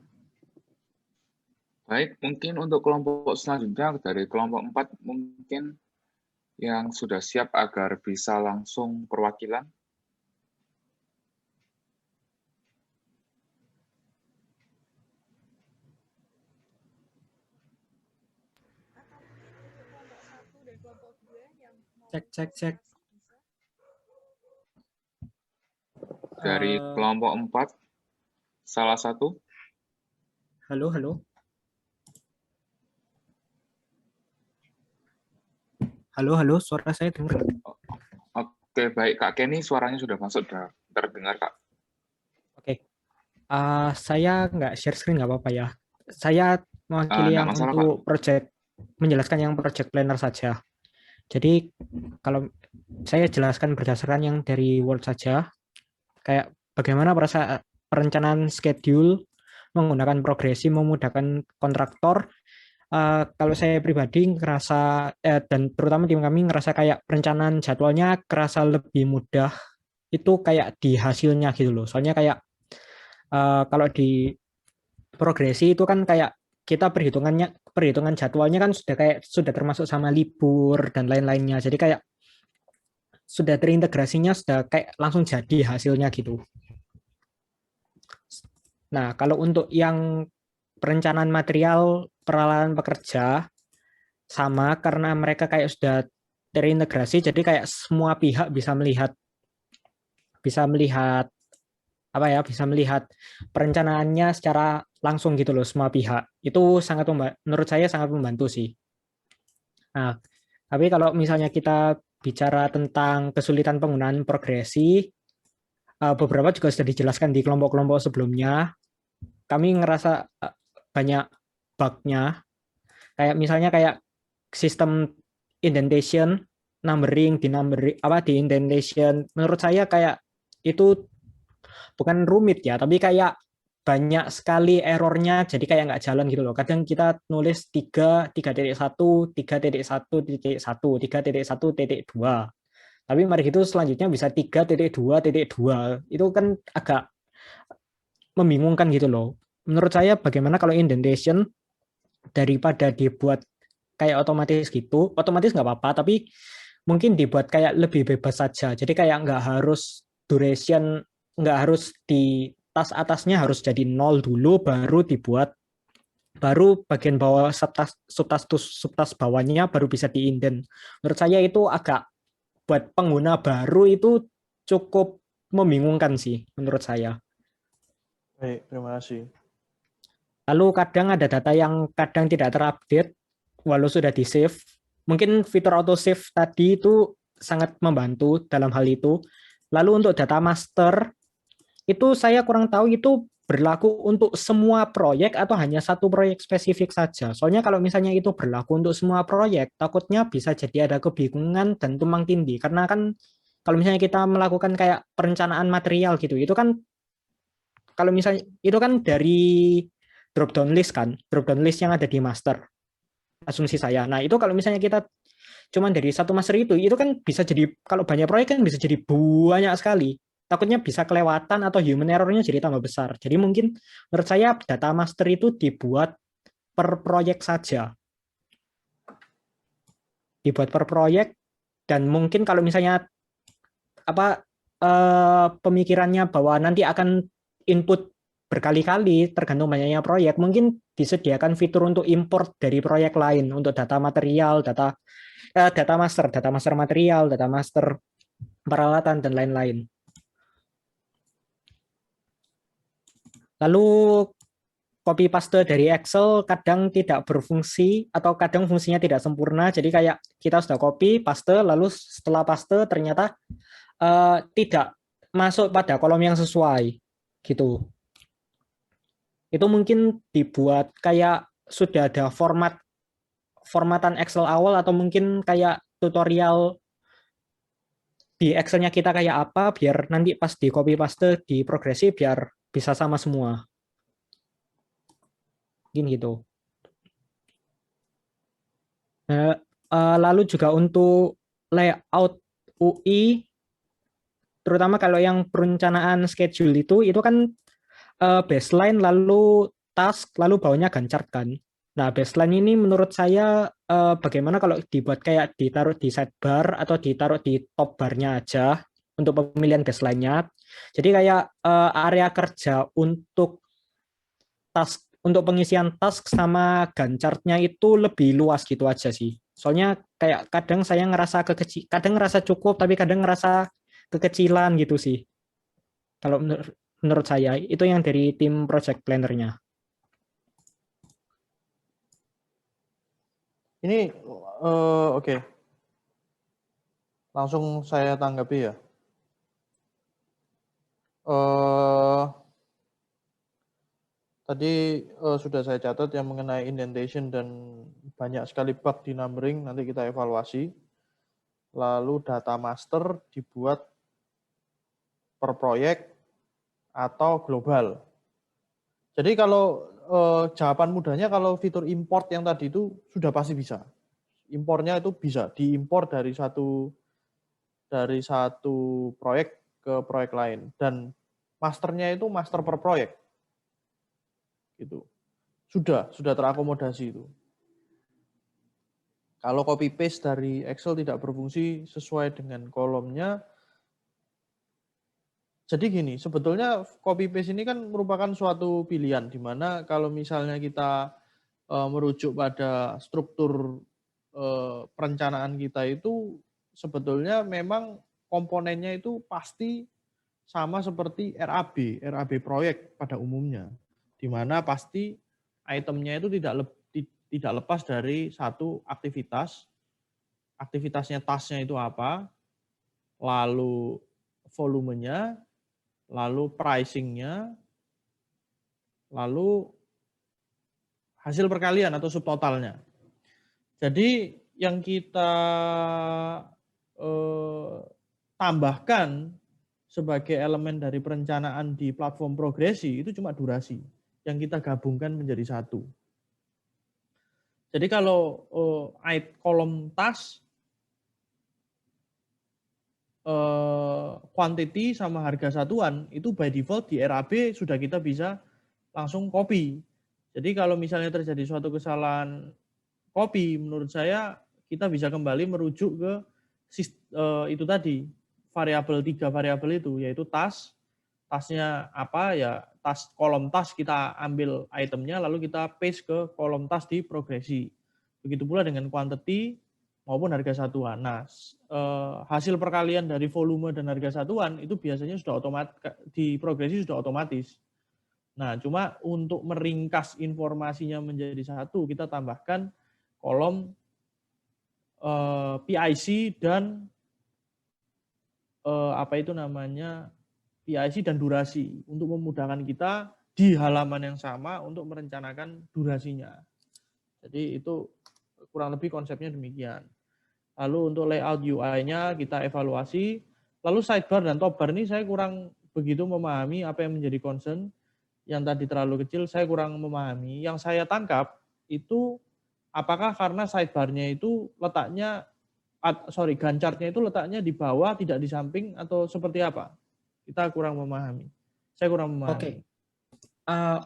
Baik, mungkin untuk kelompok selanjutnya dari kelompok 4 mungkin yang sudah siap agar bisa langsung perwakilan. Cek. Dari kelompok 4, salah satu. Halo. Halo, suara saya dengar. Oke, baik. Kak Kenny, suaranya sudah masuk, sudah terdengar, Kak. Oke. Saya nggak share screen, nggak apa-apa ya. Saya mewakili yang masalah, untuk project, menjelaskan yang project planner saja. Jadi kalau saya jelaskan berdasarkan yang dari Word saja, kayak bagaimana perencanaan schedule menggunakan progresi memudahkan kontraktor. Kalau saya pribadi ngerasa dan terutama tim kami ngerasa kayak perencanaan jadwalnya kerasa lebih mudah itu kayak di hasilnya gitu loh. Soalnya kayak kalau di progresi itu kan kayak kita perhitungan jadwalnya kan sudah termasuk sama libur dan lain-lainnya. Jadi kayak sudah terintegrasinya sudah kayak langsung jadi hasilnya gitu. Nah, kalau untuk yang perencanaan material peralatan pekerja sama karena mereka kayak sudah terintegrasi, jadi kayak semua pihak bisa melihat bisa melihat perencanaannya secara langsung gitu loh, semua pihak. Itu menurut saya sangat membantu sih. Nah, tapi kalau misalnya kita bicara tentang kesulitan penggunaan progresi, beberapa juga sudah dijelaskan di kelompok-kelompok sebelumnya. Kami ngerasa banyak bug-nya. Kayak misalnya kayak sistem indentation, numbering di indentation. Menurut saya kayak itu bukan rumit ya, tapi kayak banyak sekali errornya, jadi kayak nggak jalan gitu loh. Kadang kita nulis 3.1, 3.1.1, 3.1.2. Tapi mari itu selanjutnya bisa 3.2.2. Itu kan agak membingungkan gitu loh. Menurut saya bagaimana kalau indentation daripada dibuat kayak otomatis gitu, otomatis nggak apa-apa, tapi mungkin dibuat kayak lebih bebas saja. Jadi kayak nggak harus duration, nggak harus di tas atasnya harus jadi 0 dulu, baru bagian bawah subtas bawahnya baru bisa diinden. Menurut saya itu agak buat pengguna baru itu cukup membingungkan sih menurut saya. Baik, terima kasih. Lalu kadang ada data yang kadang tidak terupdate walau sudah di-save. Mungkin fitur auto save tadi itu sangat membantu dalam hal itu. Lalu untuk data master, itu saya kurang tahu itu berlaku untuk semua proyek atau hanya satu proyek spesifik saja. Soalnya kalau misalnya itu berlaku untuk semua proyek, takutnya bisa jadi ada kebingungan dan tumpang tindih. Karena kan kalau misalnya kita melakukan kayak perencanaan material gitu, itu kan kalau misalnya itu kan dari drop down list yang ada di master. Asumsi saya. Nah, itu kalau misalnya kita cuman dari satu master itu kan bisa jadi, kalau banyak proyek kan bisa jadi banyak sekali. Takutnya bisa kelewatan atau human error-nya jadi tambah besar. Jadi mungkin menurut saya data master itu dibuat per proyek saja. Dibuat per proyek, dan mungkin kalau misalnya pemikirannya bahwa nanti akan input berkali-kali tergantung banyaknya proyek, mungkin disediakan fitur untuk import dari proyek lain untuk data material, data master material, data master peralatan, dan lain-lain. Lalu copy paste dari Excel kadang tidak berfungsi atau kadang fungsinya tidak sempurna. Jadi kayak kita sudah copy paste, lalu setelah paste ternyata tidak masuk pada kolom yang sesuai gitu. Itu mungkin dibuat kayak sudah ada formatan Excel awal, atau mungkin kayak tutorial di Excel-nya kita kayak apa, biar nanti pas di copy paste di progresi biar bisa sama semua. Mungkin gitu. Lalu juga untuk layout UI, terutama kalau yang perencanaan schedule itu kan baseline, lalu task, lalu bawahnya Gantt chart kan. Nah, baseline ini menurut saya bagaimana kalau dibuat kayak ditaruh di sidebar atau ditaruh di top barnya aja untuk pemilihan baseline-nya. Jadi kayak area kerja untuk task, untuk pengisian task sama Gantt chart-nya itu lebih luas gitu aja sih. Soalnya kayak kadang saya ngerasa kadang ngerasa cukup, tapi kadang ngerasa kekecilan gitu sih. Kalau menurut saya itu yang dari tim project planner-nya. Ini oke. Langsung saya tanggapi ya. Tadi sudah saya catat yang mengenai indentation dan banyak sekali bug di numbering, nanti kita evaluasi. lalu data master dibuat per proyek atau global. Jadi kalau jawaban mudahnya kalau fitur import yang tadi itu sudah pasti bisa. Impornya itu bisa diimpor dari satu proyek ke proyek lain, dan masternya itu master per proyek. Gitu. Sudah terakomodasi itu. Kalau copy paste dari Excel tidak berfungsi sesuai dengan kolomnya, jadi gini, sebetulnya copy paste ini kan merupakan suatu pilihan, di mana kalau misalnya kita merujuk pada struktur perencanaan kita itu sebetulnya memang komponennya itu pasti sama seperti RAB proyek pada umumnya, di mana pasti itemnya itu tidak lepas dari satu aktivitas. Aktivitasnya, tasknya itu apa, lalu volumenya, lalu pricing-nya, lalu hasil perkalian atau subtotalnya. Jadi yang kita tambahkan sebagai elemen dari perencanaan di platform progresi itu cuma durasi yang kita gabungkan menjadi satu. Jadi kalau kolom task, quantity sama harga satuan itu by default di RAB sudah kita bisa langsung copy. Jadi kalau misalnya terjadi suatu kesalahan copy, menurut saya kita bisa kembali merujuk ke itu tadi, tiga variabel itu, yaitu tasknya apa ya, kolom task kita ambil itemnya lalu kita paste ke kolom task di progresi. Begitu pula dengan quantity maupun harga satuan. Nah, hasil perkalian dari volume dan harga satuan itu biasanya sudah otomatis di progresi sudah otomatis. Nah, cuma untuk meringkas informasinya menjadi satu, kita tambahkan kolom PIC dan PIC dan durasi untuk memudahkan kita di halaman yang sama untuk merencanakan durasinya. Jadi itu kurang lebih konsepnya demikian. Lalu untuk layout UI-nya kita evaluasi. Lalu sidebar dan top bar ini saya kurang begitu memahami apa yang menjadi concern. Yang tadi terlalu kecil saya kurang memahami. Yang saya tangkap itu apakah karena sidebar-nya itu letaknya, gancarnya itu letaknya di bawah, tidak di samping, atau seperti apa? Kita kurang memahami. Saya kurang memahami. Oke.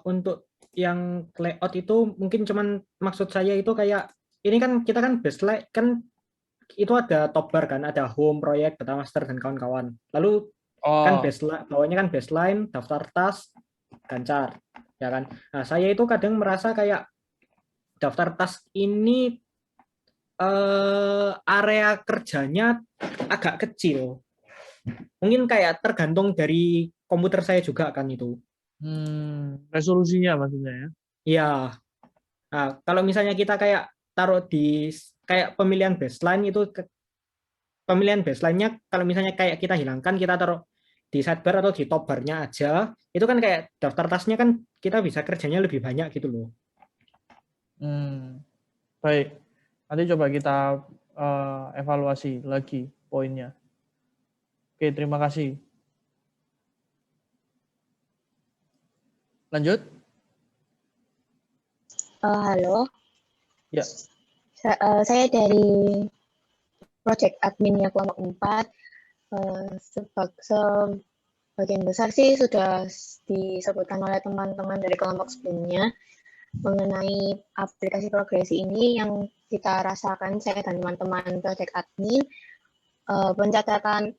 Untuk yang layout itu mungkin cuman maksud saya itu kayak, ini kan kita kan baseline, kan itu ada top bar kan, ada home, proyek, data master, dan kawan-kawan. Lalu kan baseline, bawahnya kan baseline, daftar task, gancar. Ya kan? Nah, saya itu kadang merasa kayak daftar task ini area kerjanya agak kecil. Mungkin kayak tergantung dari komputer saya juga kan itu. Resolusinya maksudnya ya? Iya. Nah, kalau misalnya kita kayak taruh di kayak pemilihan baseline itu, pemilihan baseline-nya kalau misalnya kayak kita hilangkan, kita taruh di sidebar atau di top bar-nya aja, itu kan kayak daftar task-nya kan kita bisa kerjanya lebih banyak gitu loh. Baik, nanti coba kita evaluasi lagi poinnya. Oke, terima kasih. Lanjut. Halo. Ya. Saya dari project adminnya kelompok 4. Sebagian besar sih sudah disebutkan oleh teman-teman dari kelompok sebelumnya mengenai aplikasi progresi ini. Yang kita rasakan, saya dan teman-teman project admin,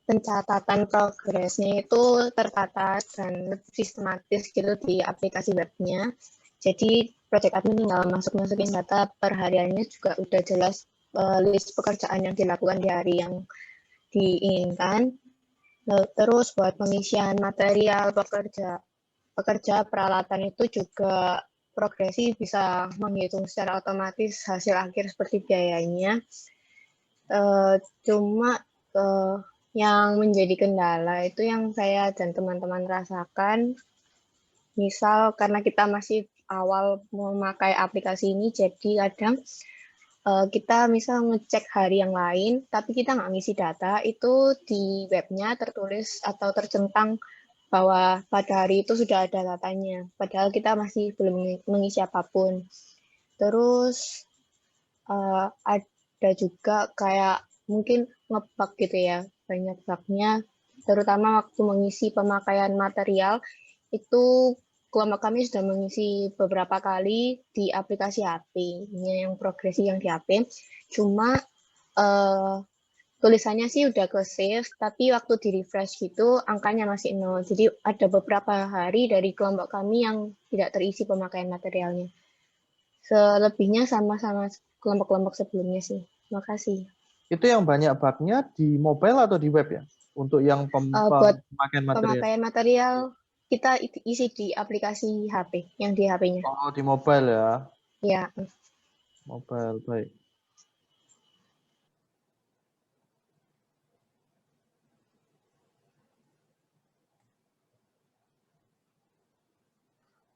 pencatatan progresnya itu tertata dan lebih sistematis gitu di aplikasi webnya. Jadi project admin tinggal masukin data per hariannya juga udah jelas, list pekerjaan yang dilakukan di hari yang diinginkan. Terus buat pengisian material pekerja peralatan itu juga progresi bisa menghitung secara otomatis hasil akhir seperti biayanya. Cuma yang menjadi kendala itu yang saya dan teman-teman rasakan, misal karena kita masih awal memakai aplikasi ini, jadi kadang kita misal ngecek hari yang lain, tapi kita nggak ngisi data, itu di webnya tertulis atau tercentang bahwa pada hari itu sudah ada datanya, padahal kita masih belum mengisi apapun. Terus ada juga kayak mungkin nge-bug gitu ya, banyak bug-nya, terutama waktu mengisi pemakaian material, itu kelompok kami sudah mengisi beberapa kali di aplikasi HP, yang progresi yang di HP. Cuma tulisannya sih udah ke save, tapi waktu di refresh gitu angkanya masih 0. Jadi ada beberapa hari dari kelompok kami yang tidak terisi pemakaian materialnya. Selebihnya sama-sama kelompok-kelompok sebelumnya sih. Terima kasih. Itu yang banyak bug-nya di mobile atau di web ya? Untuk yang Buat pemakaian material. pemakaian material kita isi di aplikasi HP, yang di HP-nya. Oh, di mobile ya? Ya. Mobile, baik.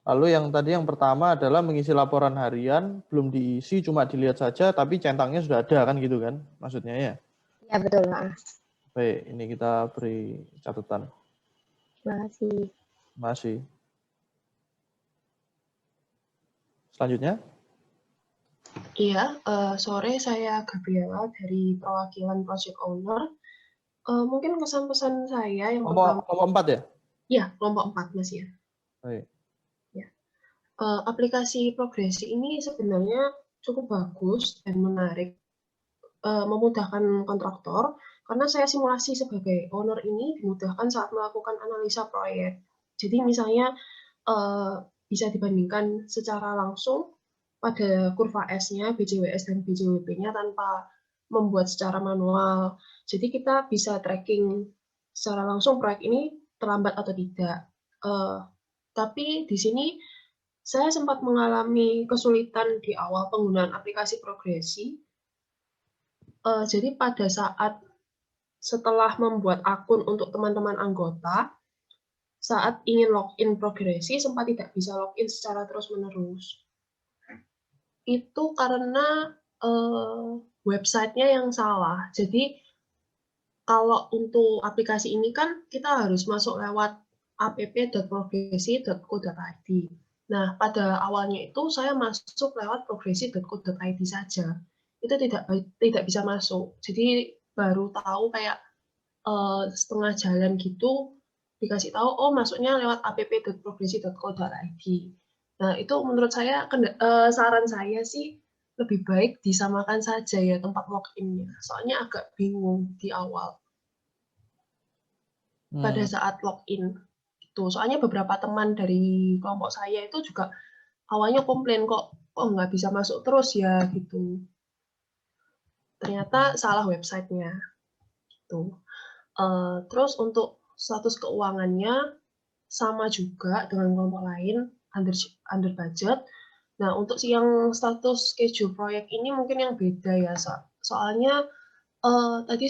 Lalu yang tadi yang pertama adalah mengisi laporan harian, belum diisi, cuma dilihat saja, tapi centangnya sudah ada kan gitu kan? Maksudnya ya? Ya, betul. Nah. Baik, ini kita beri catatan. Terima kasih. Terima kasih. Selanjutnya. Iya, sore saya Gabriela dari perwakilan Project Owner. Mungkin kesan-pesan saya yang pertama. Kelompok 4 ya? Iya, kelompok 4 Mas ya. Baik. Ya. Aplikasi progresi ini sebenarnya cukup bagus dan menarik, memudahkan kontraktor, karena saya simulasi sebagai owner ini dimudahkan saat melakukan analisa proyek. Jadi misalnya bisa dibandingkan secara langsung pada kurva S-nya, BJWS dan BJWP-nya tanpa membuat secara manual. Jadi kita bisa tracking secara langsung proyek ini terlambat atau tidak. Tapi di sini saya sempat mengalami kesulitan di awal penggunaan aplikasi progresi. Jadi pada saat setelah membuat akun untuk teman-teman anggota, saat ingin login progresi sempat tidak bisa login secara terus-menerus. Itu karena websitenya yang salah. Jadi kalau untuk aplikasi ini kan kita harus masuk lewat app.progresi.co.id. Nah, pada awalnya itu saya masuk lewat progresi.co.id saja. Itu tidak bisa masuk. Jadi baru tahu kayak setengah jalan gitu dikasih tahu, oh masuknya lewat app.progresi.co.id. Nah, itu menurut saya, saran saya sih lebih baik disamakan saja ya tempat login-nya. Soalnya agak bingung di awal pada saat login. Soalnya beberapa teman dari kelompok saya itu juga awalnya komplain kok nggak bisa masuk terus ya gitu. Ternyata salah websitenya. Gitu. Terus untuk status keuangannya sama juga dengan kelompok lain, under budget. Nah, untuk yang status schedule proyek ini mungkin yang beda ya, soalnya tadi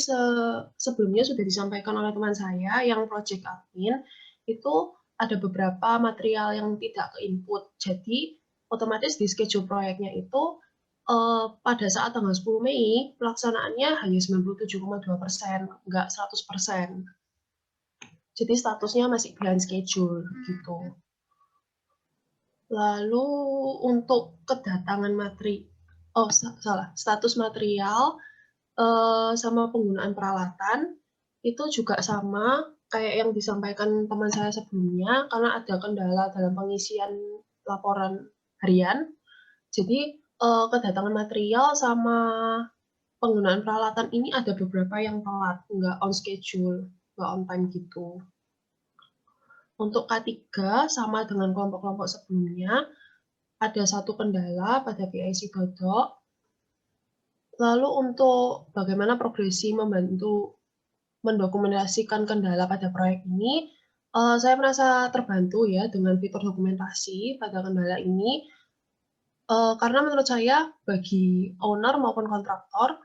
sebelumnya sudah disampaikan oleh teman saya yang project admin, itu ada beberapa material yang tidak ke-input. Jadi, otomatis di schedule proyeknya itu pada saat tanggal 10 Mei, pelaksanaannya hanya 97,2%, nggak 100%. Jadi statusnya masih behind schedule gitu. Lalu untuk kedatangan status material sama penggunaan peralatan itu juga sama kayak yang disampaikan teman saya sebelumnya, karena ada kendala dalam pengisian laporan harian. Jadi kedatangan material sama penggunaan peralatan ini ada beberapa yang telat, nggak on schedule, nggak on time gitu. Untuk K3 sama dengan kelompok-kelompok sebelumnya, ada satu kendala pada PIC Dodok. Lalu untuk bagaimana progresi membantu mendokumentasikan kendala pada proyek ini, saya merasa terbantu ya dengan fitur dokumentasi pada kendala ini. Karena menurut saya bagi owner maupun kontraktor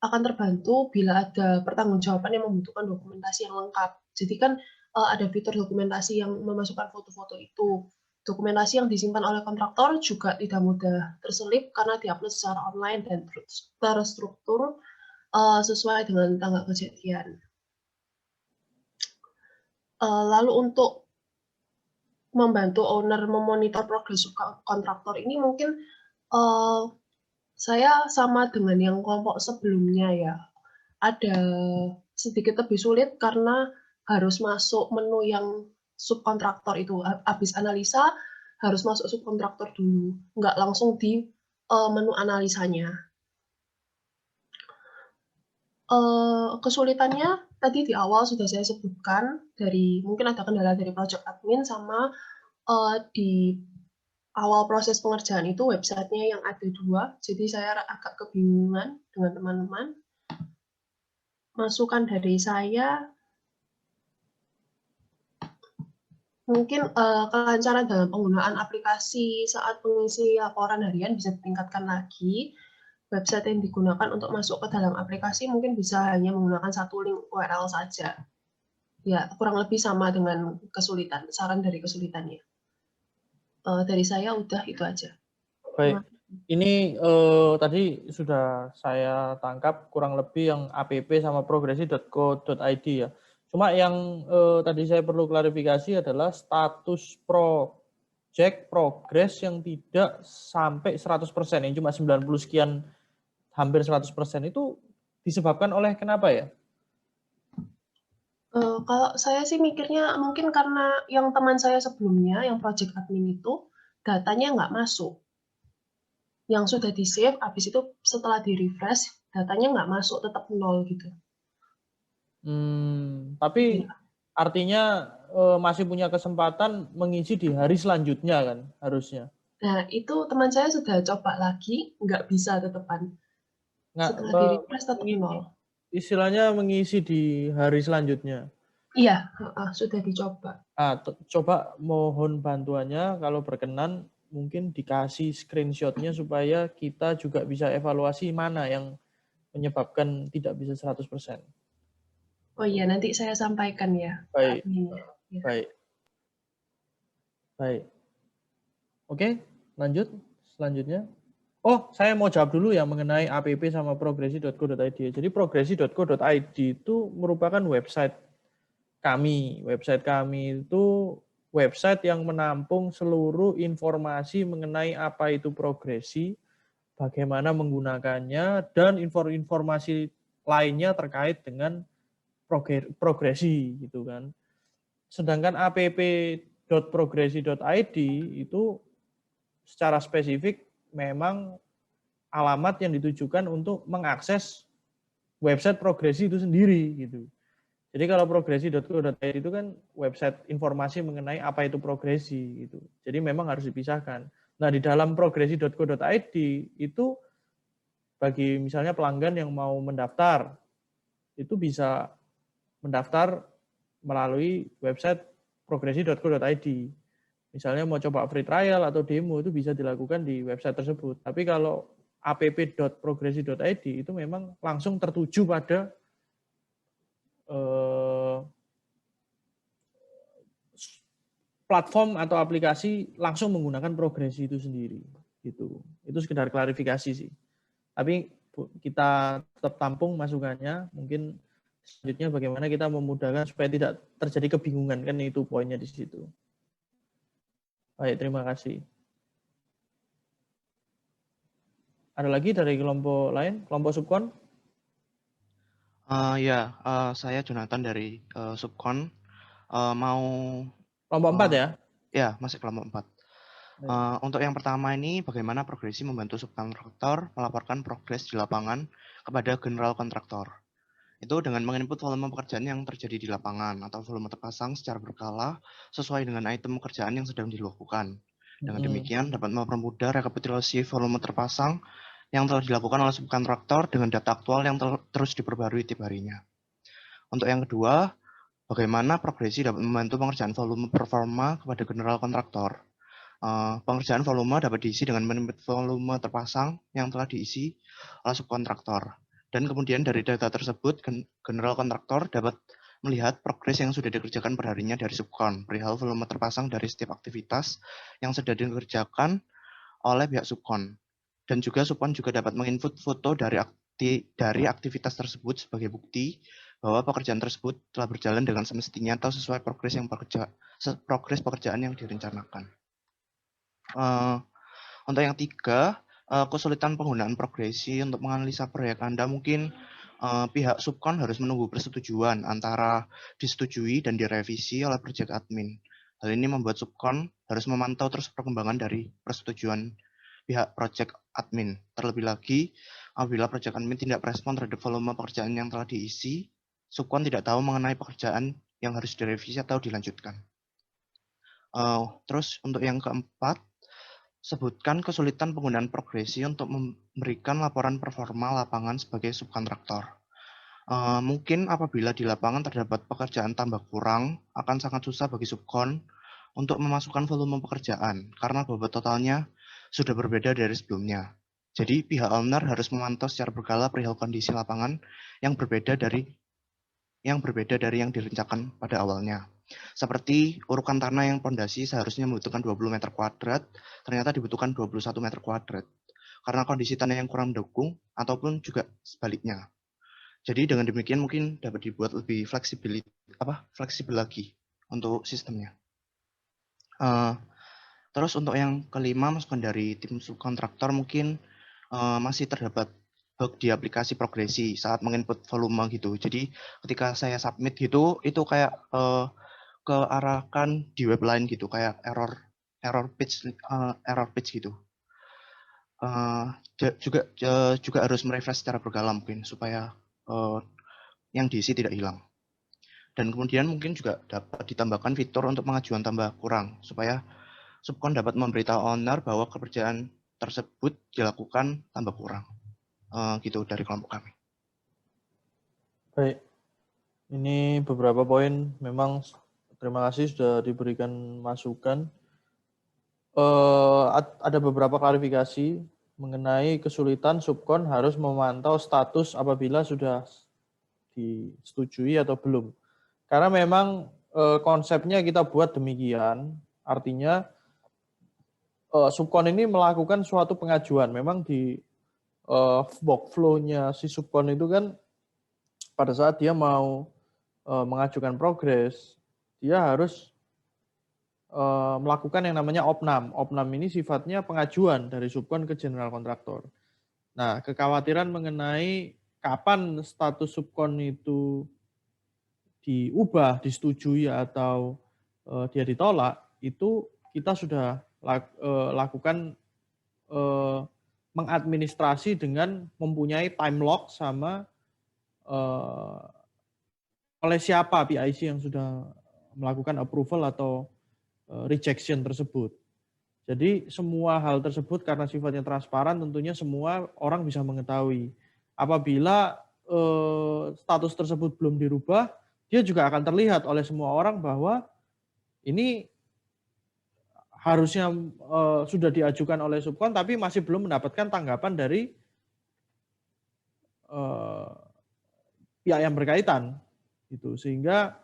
akan terbantu bila ada pertanggungjawaban yang membutuhkan dokumentasi yang lengkap. Jadi kan ada fitur dokumentasi yang memasukkan foto-foto itu. Dokumentasi yang disimpan oleh kontraktor juga tidak mudah terselip karena diupload secara online dan terstruktur sesuai dengan tanggal kejadian. Lalu untuk membantu owner memonitor progres kontraktor ini mungkin saya sama dengan yang kelompok sebelumnya ya. Ada sedikit lebih sulit karena harus masuk menu yang subkontraktor itu. Habis analisa harus masuk subkontraktor dulu, nggak langsung di menu analisanya. Kesulitannya tadi di awal sudah saya sebutkan, mungkin ada kendala dari project admin sama di awal proses pengerjaan itu websitenya yang ada 2, jadi saya agak kebingungan dengan teman-teman. Masukan dari saya, mungkin kelancaran dalam penggunaan aplikasi saat mengisi laporan harian bisa ditingkatkan lagi. Website yang digunakan untuk masuk ke dalam aplikasi mungkin bisa hanya menggunakan satu link URL saja. Ya, kurang lebih sama dengan kesulitan, saran dari kesulitannya. Dari saya udah itu aja. Baik, ini tadi sudah saya tangkap kurang lebih yang app sama progresi.co.id ya. Cuma yang tadi saya perlu klarifikasi adalah status project progress yang tidak sampai 100%, yang cuma 90 sekian, hampir 100% itu disebabkan oleh kenapa ya? Kalau saya sih mikirnya mungkin karena yang teman saya sebelumnya, yang project admin itu, datanya nggak masuk. Yang sudah di-save, habis itu setelah di-refresh, datanya nggak masuk, tetap 0 gitu. Tapi artinya masih punya kesempatan mengisi di hari selanjutnya kan, harusnya. Nah, itu teman saya sudah coba lagi, nggak bisa tetepan. Setelah di-refresh, tetap 0. Istilahnya mengisi di hari selanjutnya. Iya, sudah dicoba. Coba mohon bantuannya kalau berkenan mungkin dikasih screenshot-nya supaya kita juga bisa evaluasi mana yang menyebabkan tidak bisa 100%. Oh iya, nanti saya sampaikan ya. Baik. Ya. Baik. Oke, lanjut. Selanjutnya. Oh, saya mau jawab dulu yang mengenai app sama progresi.co.id. Jadi progresi.co.id itu merupakan website kami. Website kami itu website yang menampung seluruh informasi mengenai apa itu progresi, bagaimana menggunakannya, dan informasi lainnya terkait dengan progresi gitu kan. Sedangkan app.progresi.id itu secara spesifik memang alamat yang ditujukan untuk mengakses website progresi itu sendiri gitu. Jadi kalau progresi.co.id itu kan website informasi mengenai apa itu progresi gitu. Jadi memang harus dipisahkan. Nah, di dalam progresi.co.id itu bagi misalnya pelanggan yang mau mendaftar itu bisa mendaftar melalui website progresi.co.id. Misalnya mau coba free trial atau demo itu bisa dilakukan di website tersebut. Tapi kalau app.progresi.id itu memang langsung tertuju pada platform atau aplikasi langsung menggunakan progresi itu sendiri. Gitu. Itu sekedar klarifikasi sih. Tapi kita tetap tampung masukannya. Mungkin selanjutnya bagaimana kita memudahkan supaya tidak terjadi kebingungan, kan itu poinnya di situ. Baik, terima kasih. Ada lagi dari kelompok lain, kelompok subkon? Saya Jonathan dari subkon. Mau kelompok 4 ya? Ya, masih kelompok 4. Untuk yang pertama ini, bagaimana progresi membantu subkontraktor melaporkan progres di lapangan kepada general kontraktor. Itu dengan menginput volume pekerjaan yang terjadi di lapangan atau volume terpasang secara berkala sesuai dengan item pekerjaan yang sedang dilakukan. Dengan demikian dapat mempermudah rekapitulasi volume terpasang yang telah dilakukan oleh subkontraktor dengan data aktual yang terus diperbarui tiap harinya. Untuk yang kedua, bagaimana progresi dapat membantu pengerjaan volume performa kepada general kontraktor. Pengerjaan volume dapat diisi dengan menginput volume terpasang yang telah diisi oleh subkontraktor. Dan kemudian dari data tersebut, general kontraktor dapat melihat progres yang sudah dikerjakan perharinya dari subkon, perihal volume terpasang dari setiap aktivitas yang sudah dikerjakan oleh pihak subkon. Dan juga subkon juga dapat menginput foto dari aktivitas tersebut sebagai bukti bahwa pekerjaan tersebut telah berjalan dengan semestinya atau sesuai progres pekerjaan yang direncanakan. Untuk yang tiga, kesulitan penggunaan progresi untuk menganalisa proyek Anda mungkin pihak subkon harus menunggu persetujuan antara disetujui dan direvisi oleh project admin. Hal ini membuat subkon harus memantau terus perkembangan dari persetujuan pihak project admin. Terlebih lagi, apabila project admin tidak merespon terhadap volume pekerjaan yang telah diisi, subkon tidak tahu mengenai pekerjaan yang harus direvisi atau dilanjutkan. Terus untuk yang keempat, sebutkan kesulitan penggunaan progresi untuk memberikan laporan performa lapangan sebagai subkontraktor. Mungkin apabila di lapangan terdapat pekerjaan tambah kurang, akan sangat susah bagi subkon untuk memasukkan volume pekerjaan, karena bobot totalnya sudah berbeda dari sebelumnya. Jadi pihak owner harus memantau secara berkala perihal kondisi lapangan yang berbeda dari yang direncanakan pada awalnya. Seperti urukan tanah yang pondasi seharusnya membutuhkan 20 meter kuadrat, ternyata dibutuhkan 21 meter kuadrat. Karena kondisi tanah yang kurang mendukung, ataupun juga sebaliknya. Jadi dengan demikian mungkin dapat dibuat lebih fleksibel lagi untuk sistemnya. Terus untuk yang kelima, masukan dari tim subkontraktor mungkin masih terdapat bug di aplikasi progresi saat menginput volume gitu. Jadi ketika saya submit gitu, itu kayak kearahkan di web lain gitu, kayak error page gitu. Juga harus merefresh secara berkala mungkin supaya yang diisi tidak hilang. Dan kemudian mungkin juga dapat ditambahkan fitur untuk pengajuan tambah kurang supaya subkon dapat memberitahu owner bahwa pekerjaan tersebut dilakukan tambah kurang. Gitu dari kelompok kami. Baik, ini beberapa poin memang. Terima kasih sudah diberikan masukan. Ada beberapa klarifikasi mengenai kesulitan subkon harus memantau status apabila sudah disetujui atau belum. Karena memang konsepnya kita buat demikian, artinya subkon ini melakukan suatu pengajuan. Memang di workflow-nya si subkon itu kan pada saat dia mau mengajukan progres, dia harus melakukan yang namanya opnam. Opnam ini sifatnya pengajuan dari subkon ke general kontraktor. Nah, kekhawatiran mengenai kapan status subkon itu diubah, disetujui atau dia ditolak, itu kita sudah lakukan mengadministrasi dengan mempunyai time lock sama oleh siapa PIC yang sudah melakukan approval atau rejection tersebut. Jadi semua hal tersebut karena sifatnya transparan tentunya semua orang bisa mengetahui. Apabila status tersebut belum dirubah, dia juga akan terlihat oleh semua orang bahwa ini harusnya sudah diajukan oleh subkon tapi masih belum mendapatkan tanggapan dari pihak yang berkaitan. Gitu. Sehingga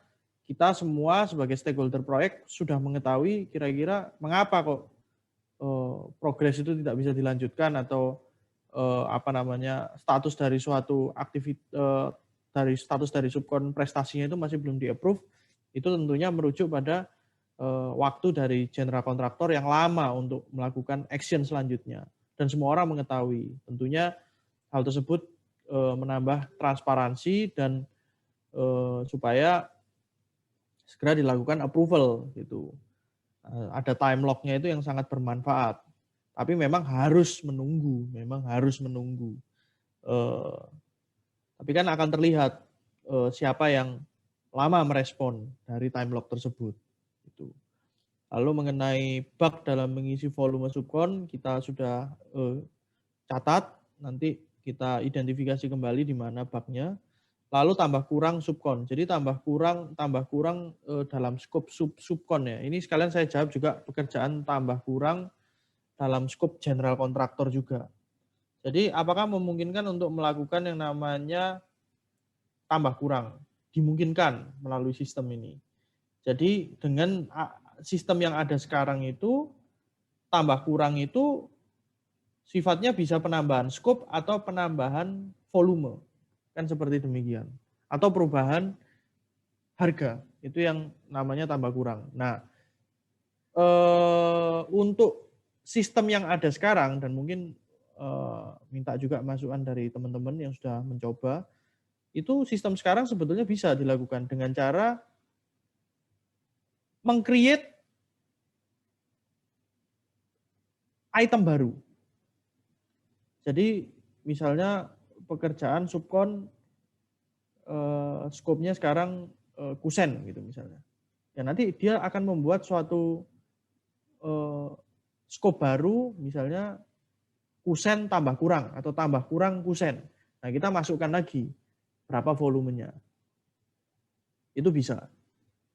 kita semua sebagai stakeholder proyek sudah mengetahui kira-kira mengapa kok progres itu tidak bisa dilanjutkan atau status dari suatu aktivitas dari subkon prestasinya itu masih belum di-approve, itu tentunya merujuk pada waktu dari general kontraktor yang lama untuk melakukan action selanjutnya. Dan semua orang mengetahui. Tentunya hal tersebut menambah transparansi dan supaya segera dilakukan approval gitu. Ada time lock-nya itu yang sangat bermanfaat. Tapi memang harus menunggu, tapi kan akan terlihat siapa yang lama merespon dari time lock tersebut. Gitu. Lalu mengenai bug dalam mengisi volume subkon, kita sudah catat, nanti kita identifikasi kembali di mana bug-nya. Lalu tambah kurang subkon. Jadi tambah kurang dalam skop subkon ya. Ini sekalian saya jawab juga pekerjaan tambah kurang dalam skop general kontraktor juga. Jadi apakah memungkinkan untuk melakukan yang namanya tambah kurang dimungkinkan melalui sistem ini. Jadi dengan sistem yang ada sekarang itu, tambah kurang itu sifatnya bisa penambahan scope atau penambahan volume. Kan seperti demikian. Atau perubahan harga. Itu yang namanya tambah kurang. Nah, untuk sistem yang ada sekarang, dan mungkin minta juga masukan dari teman-teman yang sudah mencoba, itu sistem sekarang sebetulnya bisa dilakukan dengan cara meng-create item baru. Jadi misalnya pekerjaan subkon skopnya sekarang kusen gitu misalnya. Ya nanti dia akan membuat suatu skop baru misalnya kusen tambah kurang atau tambah kurang kusen. Nah, kita masukkan lagi berapa volumenya. Itu bisa.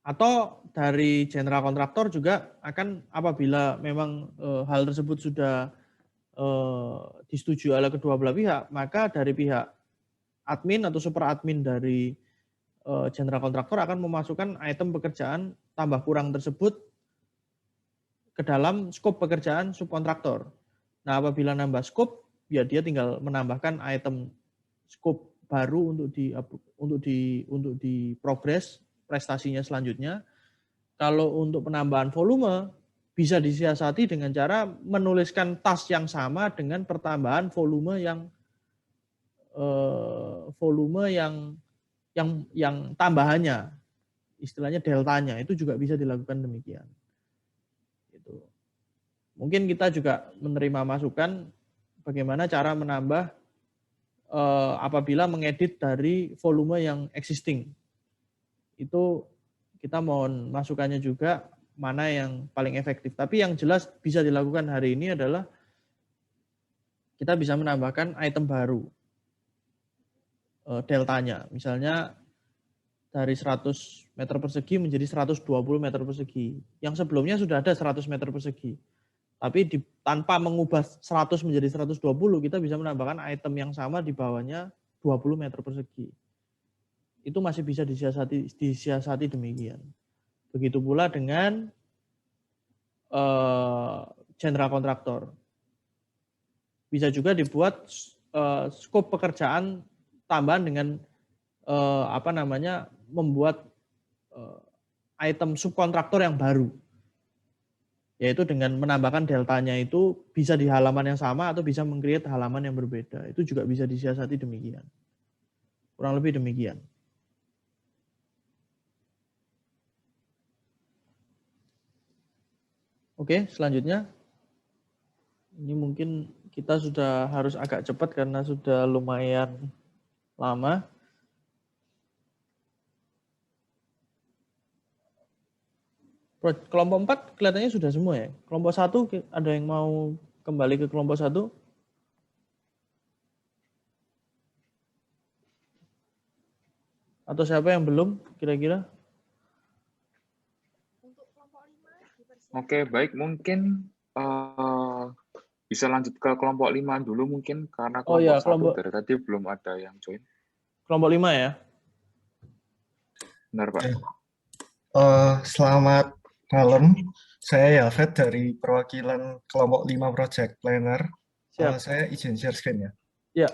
Atau dari general kontraktor juga akan apabila memang hal tersebut sudah disetujui oleh kedua belah pihak, maka dari pihak admin atau super admin dari general kontraktor akan memasukkan item pekerjaan tambah kurang tersebut ke dalam skop pekerjaan subkontraktor. Nah, apabila nambah skop, ya dia tinggal menambahkan item skop baru untuk di progres prestasinya selanjutnya. Kalau untuk penambahan volume bisa disiasati dengan cara menuliskan task yang sama dengan pertambahan volume yang tambahannya, istilahnya deltanya, itu juga bisa dilakukan demikian. Gitu. Mungkin kita juga menerima masukan bagaimana cara menambah apabila mengedit dari volume yang existing. Itu kita mohon masukannya juga mana yang paling efektif. Tapi yang jelas bisa dilakukan hari ini adalah kita bisa menambahkan item baru deltanya. Misalnya dari 100 meter persegi menjadi 120 meter persegi. Yang sebelumnya sudah ada 100 meter persegi. Tapi tanpa mengubah 100 menjadi 120, kita bisa menambahkan item yang sama di bawahnya 20 meter persegi. Itu masih bisa disiasati demikian. Begitu pula dengan general kontraktor. Bisa juga dibuat skop pekerjaan tambahan dengan membuat item subkontraktor yang baru. Yaitu dengan menambahkan deltanya itu bisa di halaman yang sama atau bisa meng-create halaman yang berbeda. Itu juga bisa disiasati demikian. Kurang lebih demikian. Oke, selanjutnya. Ini mungkin kita sudah harus agak cepat karena sudah lumayan lama. Kelompok 4 kelihatannya sudah semua ya. Kelompok 1 ada yang mau kembali ke kelompok 1? Atau siapa yang belum kira-kira? Oke, baik. Mungkin bisa lanjut ke kelompok 5 dulu mungkin karena kelompok 1 dari tadi belum ada yang join. Kelompok 5 ya? Benar, Pak. Selamat malam, saya Yafet dari perwakilan kelompok 5 Project Planner. Saya izin share screen ya. Ya.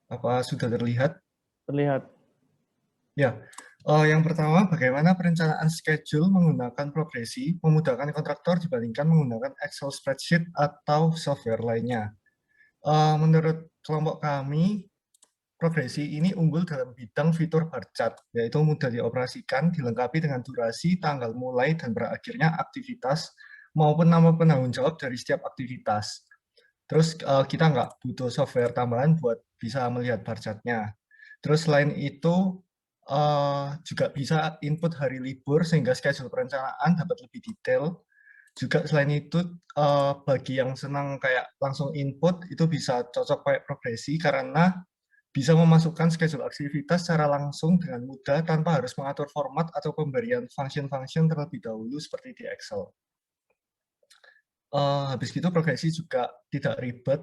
Apa sudah terlihat? Terlihat. Ya. Yang pertama, bagaimana perencanaan schedule menggunakan progresi memudahkan kontraktor dibandingkan menggunakan Excel spreadsheet atau software lainnya. Menurut kelompok kami, progresi ini unggul dalam bidang fitur bar chart, yaitu mudah dioperasikan, dilengkapi dengan durasi, tanggal mulai, dan berakhirnya aktivitas, maupun nama penanggung jawab dari setiap aktivitas. Terus kita nggak butuh software tambahan buat bisa melihat bar chart-nya. Terus selain itu, juga bisa input hari libur, sehingga schedule perencanaan dapat lebih detail. Juga selain itu, bagi yang senang kayak langsung input, itu bisa cocok pakai progresi, karena bisa memasukkan schedule aktivitas secara langsung dengan mudah tanpa harus mengatur format atau pemberian function-function terlebih dahulu seperti di Excel. Habis itu progresi juga tidak ribet,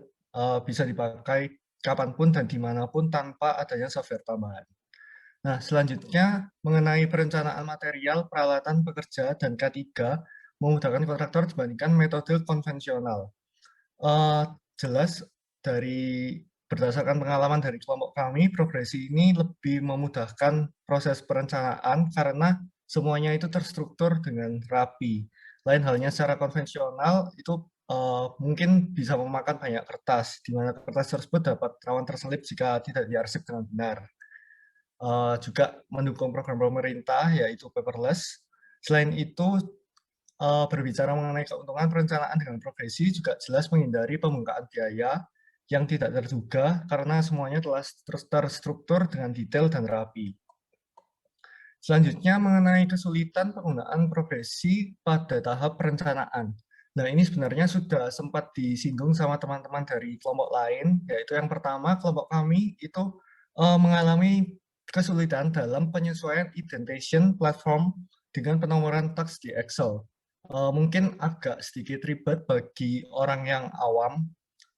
bisa dipakai kapanpun dan dimanapun tanpa adanya software tambahan. Nah, selanjutnya mengenai perencanaan material, peralatan, pekerja, dan K3 memudahkan kontraktor dibandingkan metode konvensional. Jelas dari berdasarkan pengalaman dari kelompok kami, progresi ini lebih memudahkan proses perencanaan karena semuanya itu terstruktur dengan rapi. Lain halnya secara konvensional itu mungkin bisa memakan banyak kertas, di mana kertas tersebut dapat rawan terselip jika tidak diarsip dengan benar. Juga mendukung program pemerintah yaitu paperless. Selain itu, berbicara mengenai keuntungan perencanaan dengan progresi juga jelas menghindari pembengkakan biaya yang tidak terduga karena semuanya telah terstruktur dengan detail dan rapi. Selanjutnya mengenai kesulitan penggunaan progresi pada tahap perencanaan. Nah, ini sebenarnya sudah sempat disinggung sama teman-teman dari kelompok lain, yaitu yang pertama kelompok kami itu mengalami kesulitan dalam penyesuaian indentation platform dengan penomoran teks di Excel. Mungkin agak sedikit ribet bagi orang yang awam,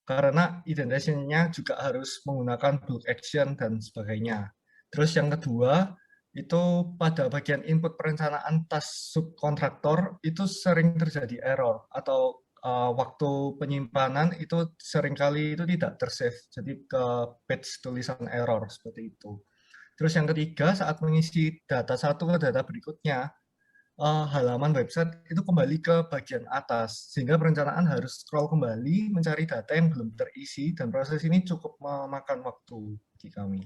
karena indentation-nya juga harus menggunakan bulk action dan sebagainya. Terus yang kedua, itu pada bagian input perencanaan tas subkontraktor itu sering terjadi error atau waktu penyimpanan itu seringkali itu tidak tersave, jadi ke page tulisan error seperti itu. Terus yang ketiga, saat mengisi data satu ke data berikutnya, halaman website itu kembali ke bagian atas, sehingga perencanaan harus scroll kembali mencari data yang belum terisi, dan proses ini cukup memakan waktu di kami.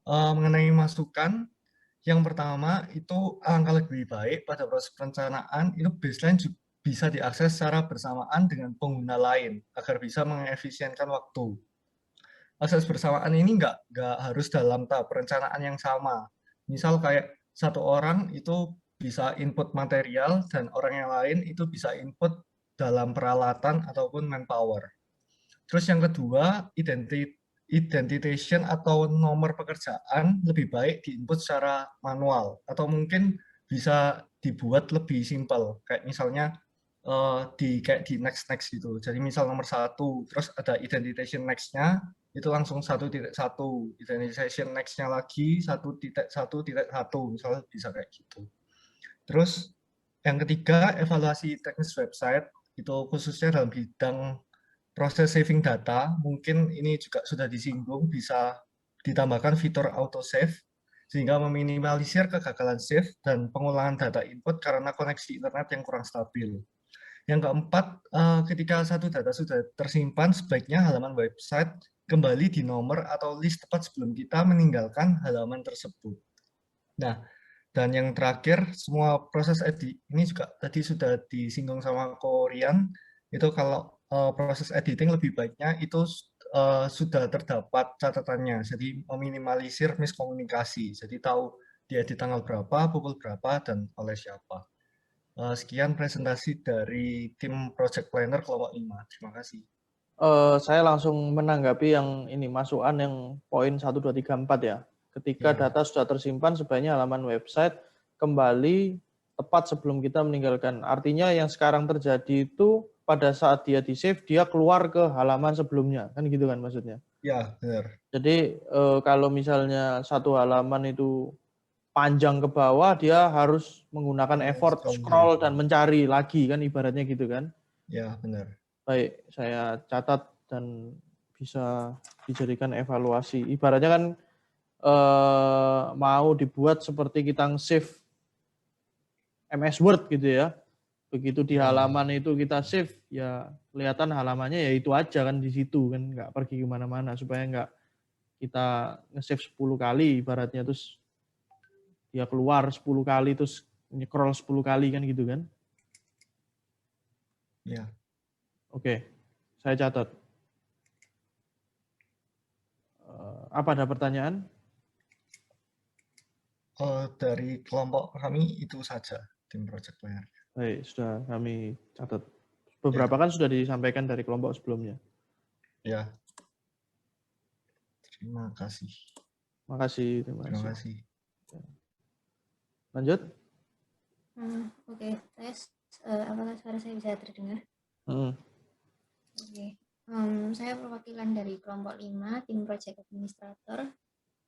Mengenai masukan, yang pertama itu alangkah lebih baik pada proses perencanaan itu baseline bisa diakses secara bersamaan dengan pengguna lain agar bisa mengefisienkan waktu. Akses bersamaan ini nggak harus dalam tahap perencanaan yang sama. Misal kayak satu orang itu bisa input material dan orang yang lain itu bisa input dalam peralatan ataupun manpower. Terus yang kedua, identification atau nomor pekerjaan lebih baik diinput secara manual atau mungkin bisa dibuat lebih simpel. Kayak misalnya kayak di next gitu. Jadi misal nomor 1, terus ada identification next-nya itu langsung 1.1, identification next-nya lagi 1.1.1, misalnya bisa kayak gitu. Terus yang ketiga, evaluasi teknis website itu khususnya dalam bidang proses saving data, mungkin ini juga sudah disinggung, bisa ditambahkan fitur autosave sehingga meminimalisir kegagalan save dan pengulangan data input karena koneksi internet yang kurang stabil. Yang keempat, ketika satu data sudah tersimpan, sebaiknya halaman website kembali di nomor atau list tepat sebelum kita meninggalkan halaman tersebut. Nah, dan yang terakhir, semua proses edit ini juga tadi sudah disinggung sama Korean, itu kalau proses editing lebih baiknya itu sudah terdapat catatannya, jadi meminimalisir miskomunikasi, jadi tahu diedit tanggal berapa, pukul berapa, dan oleh siapa. Sekian presentasi dari tim Project Planner kelompok 5. Terima kasih. Saya langsung menanggapi yang ini masukan yang poin 1, 2, 3, 4 ya. Ketika data sudah tersimpan, sebaiknya halaman website kembali tepat sebelum kita meninggalkan. Artinya yang sekarang terjadi itu pada saat dia di-save, dia keluar ke halaman sebelumnya. Kan gitu kan maksudnya? Ya, benar. Jadi kalau misalnya satu halaman itu panjang ke bawah, dia harus menggunakan effort scroll dan mencari lagi, kan ibaratnya gitu kan? Ya, benar. Baik, saya catat dan bisa dijadikan evaluasi. Ibaratnya kan mau dibuat seperti kita save MS Word gitu ya. Begitu di halaman itu kita save, ya kelihatan halamannya ya itu aja kan di situ kan, nggak pergi kemana-mana supaya nggak kita nge-save 10 kali ibaratnya terus dia keluar 10 kali terus nge-scroll 10 kali kan gitu kan. Ya. Oke, saya catat. Apa ada pertanyaan? Dari kelompok kami itu saja, tim Project Planner. Baik, sudah kami catat. Beberapa kan sudah disampaikan dari kelompok sebelumnya. Ya. Terima kasih. Terima kasih. Lanjut. Oke, tes. Apakah suara saya bisa terdengar? Oke. Saya perwakilan dari kelompok 5, tim project administrator.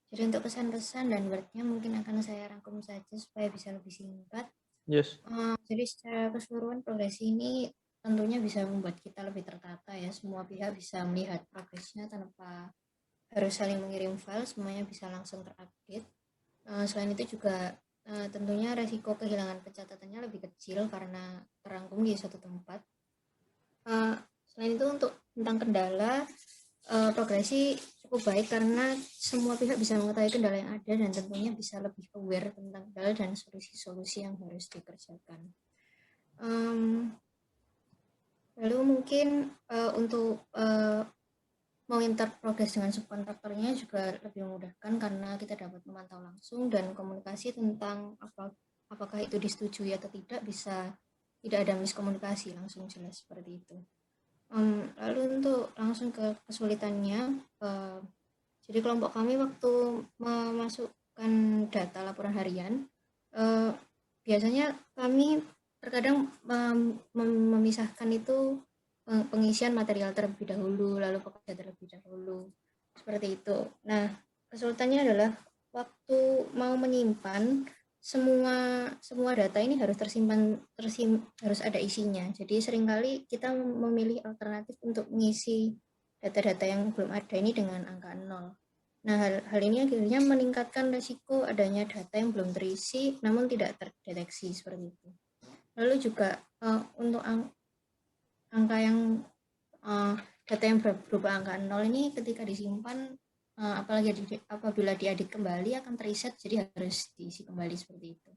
Jadi untuk pesan-pesan dan wordnya mungkin akan saya rangkum saja supaya bisa lebih singkat. Yes. Jadi secara keseluruhan progresi ini tentunya bisa membuat kita lebih tertata ya. Semua pihak bisa melihat progresnya tanpa harus saling mengirim file, semuanya bisa langsung terupdate. Selain itu juga tentunya resiko kehilangan pencatatannya lebih kecil karena terangkum di suatu tempat. Selain itu untuk tentang kendala, progresi cukup baik karena semua pihak bisa mengetahui kendala yang ada dan tentunya bisa lebih aware tentang kendala dan solusi-solusi yang harus dikerjakan. Lalu mungkin untuk monitor progres dengan subkontraktornya juga lebih memudahkan karena kita dapat memantau langsung dan komunikasi tentang apakah itu disetujui atau tidak, bisa tidak ada miskomunikasi, langsung jelas seperti itu. Lalu untuk langsung ke kesulitannya, jadi kelompok kami waktu memasukkan data laporan harian, biasanya kami terkadang memisahkan itu pengisian material terlebih dahulu, lalu pekerja terlebih dahulu, seperti itu. Nah, kesulitannya adalah waktu mau menyimpan semua data ini harus tersimpan, harus ada isinya. Jadi seringkali kita memilih alternatif untuk mengisi data-data yang belum ada ini dengan angka 0. Nah, hal ini akhirnya meningkatkan risiko adanya data yang belum terisi namun tidak terdeteksi seperti itu. Lalu juga untuk angka yang data yang berupa angka 0 ini ketika disimpan, apalagi apabila diedit kembali akan reset, jadi harus diisi kembali seperti itu.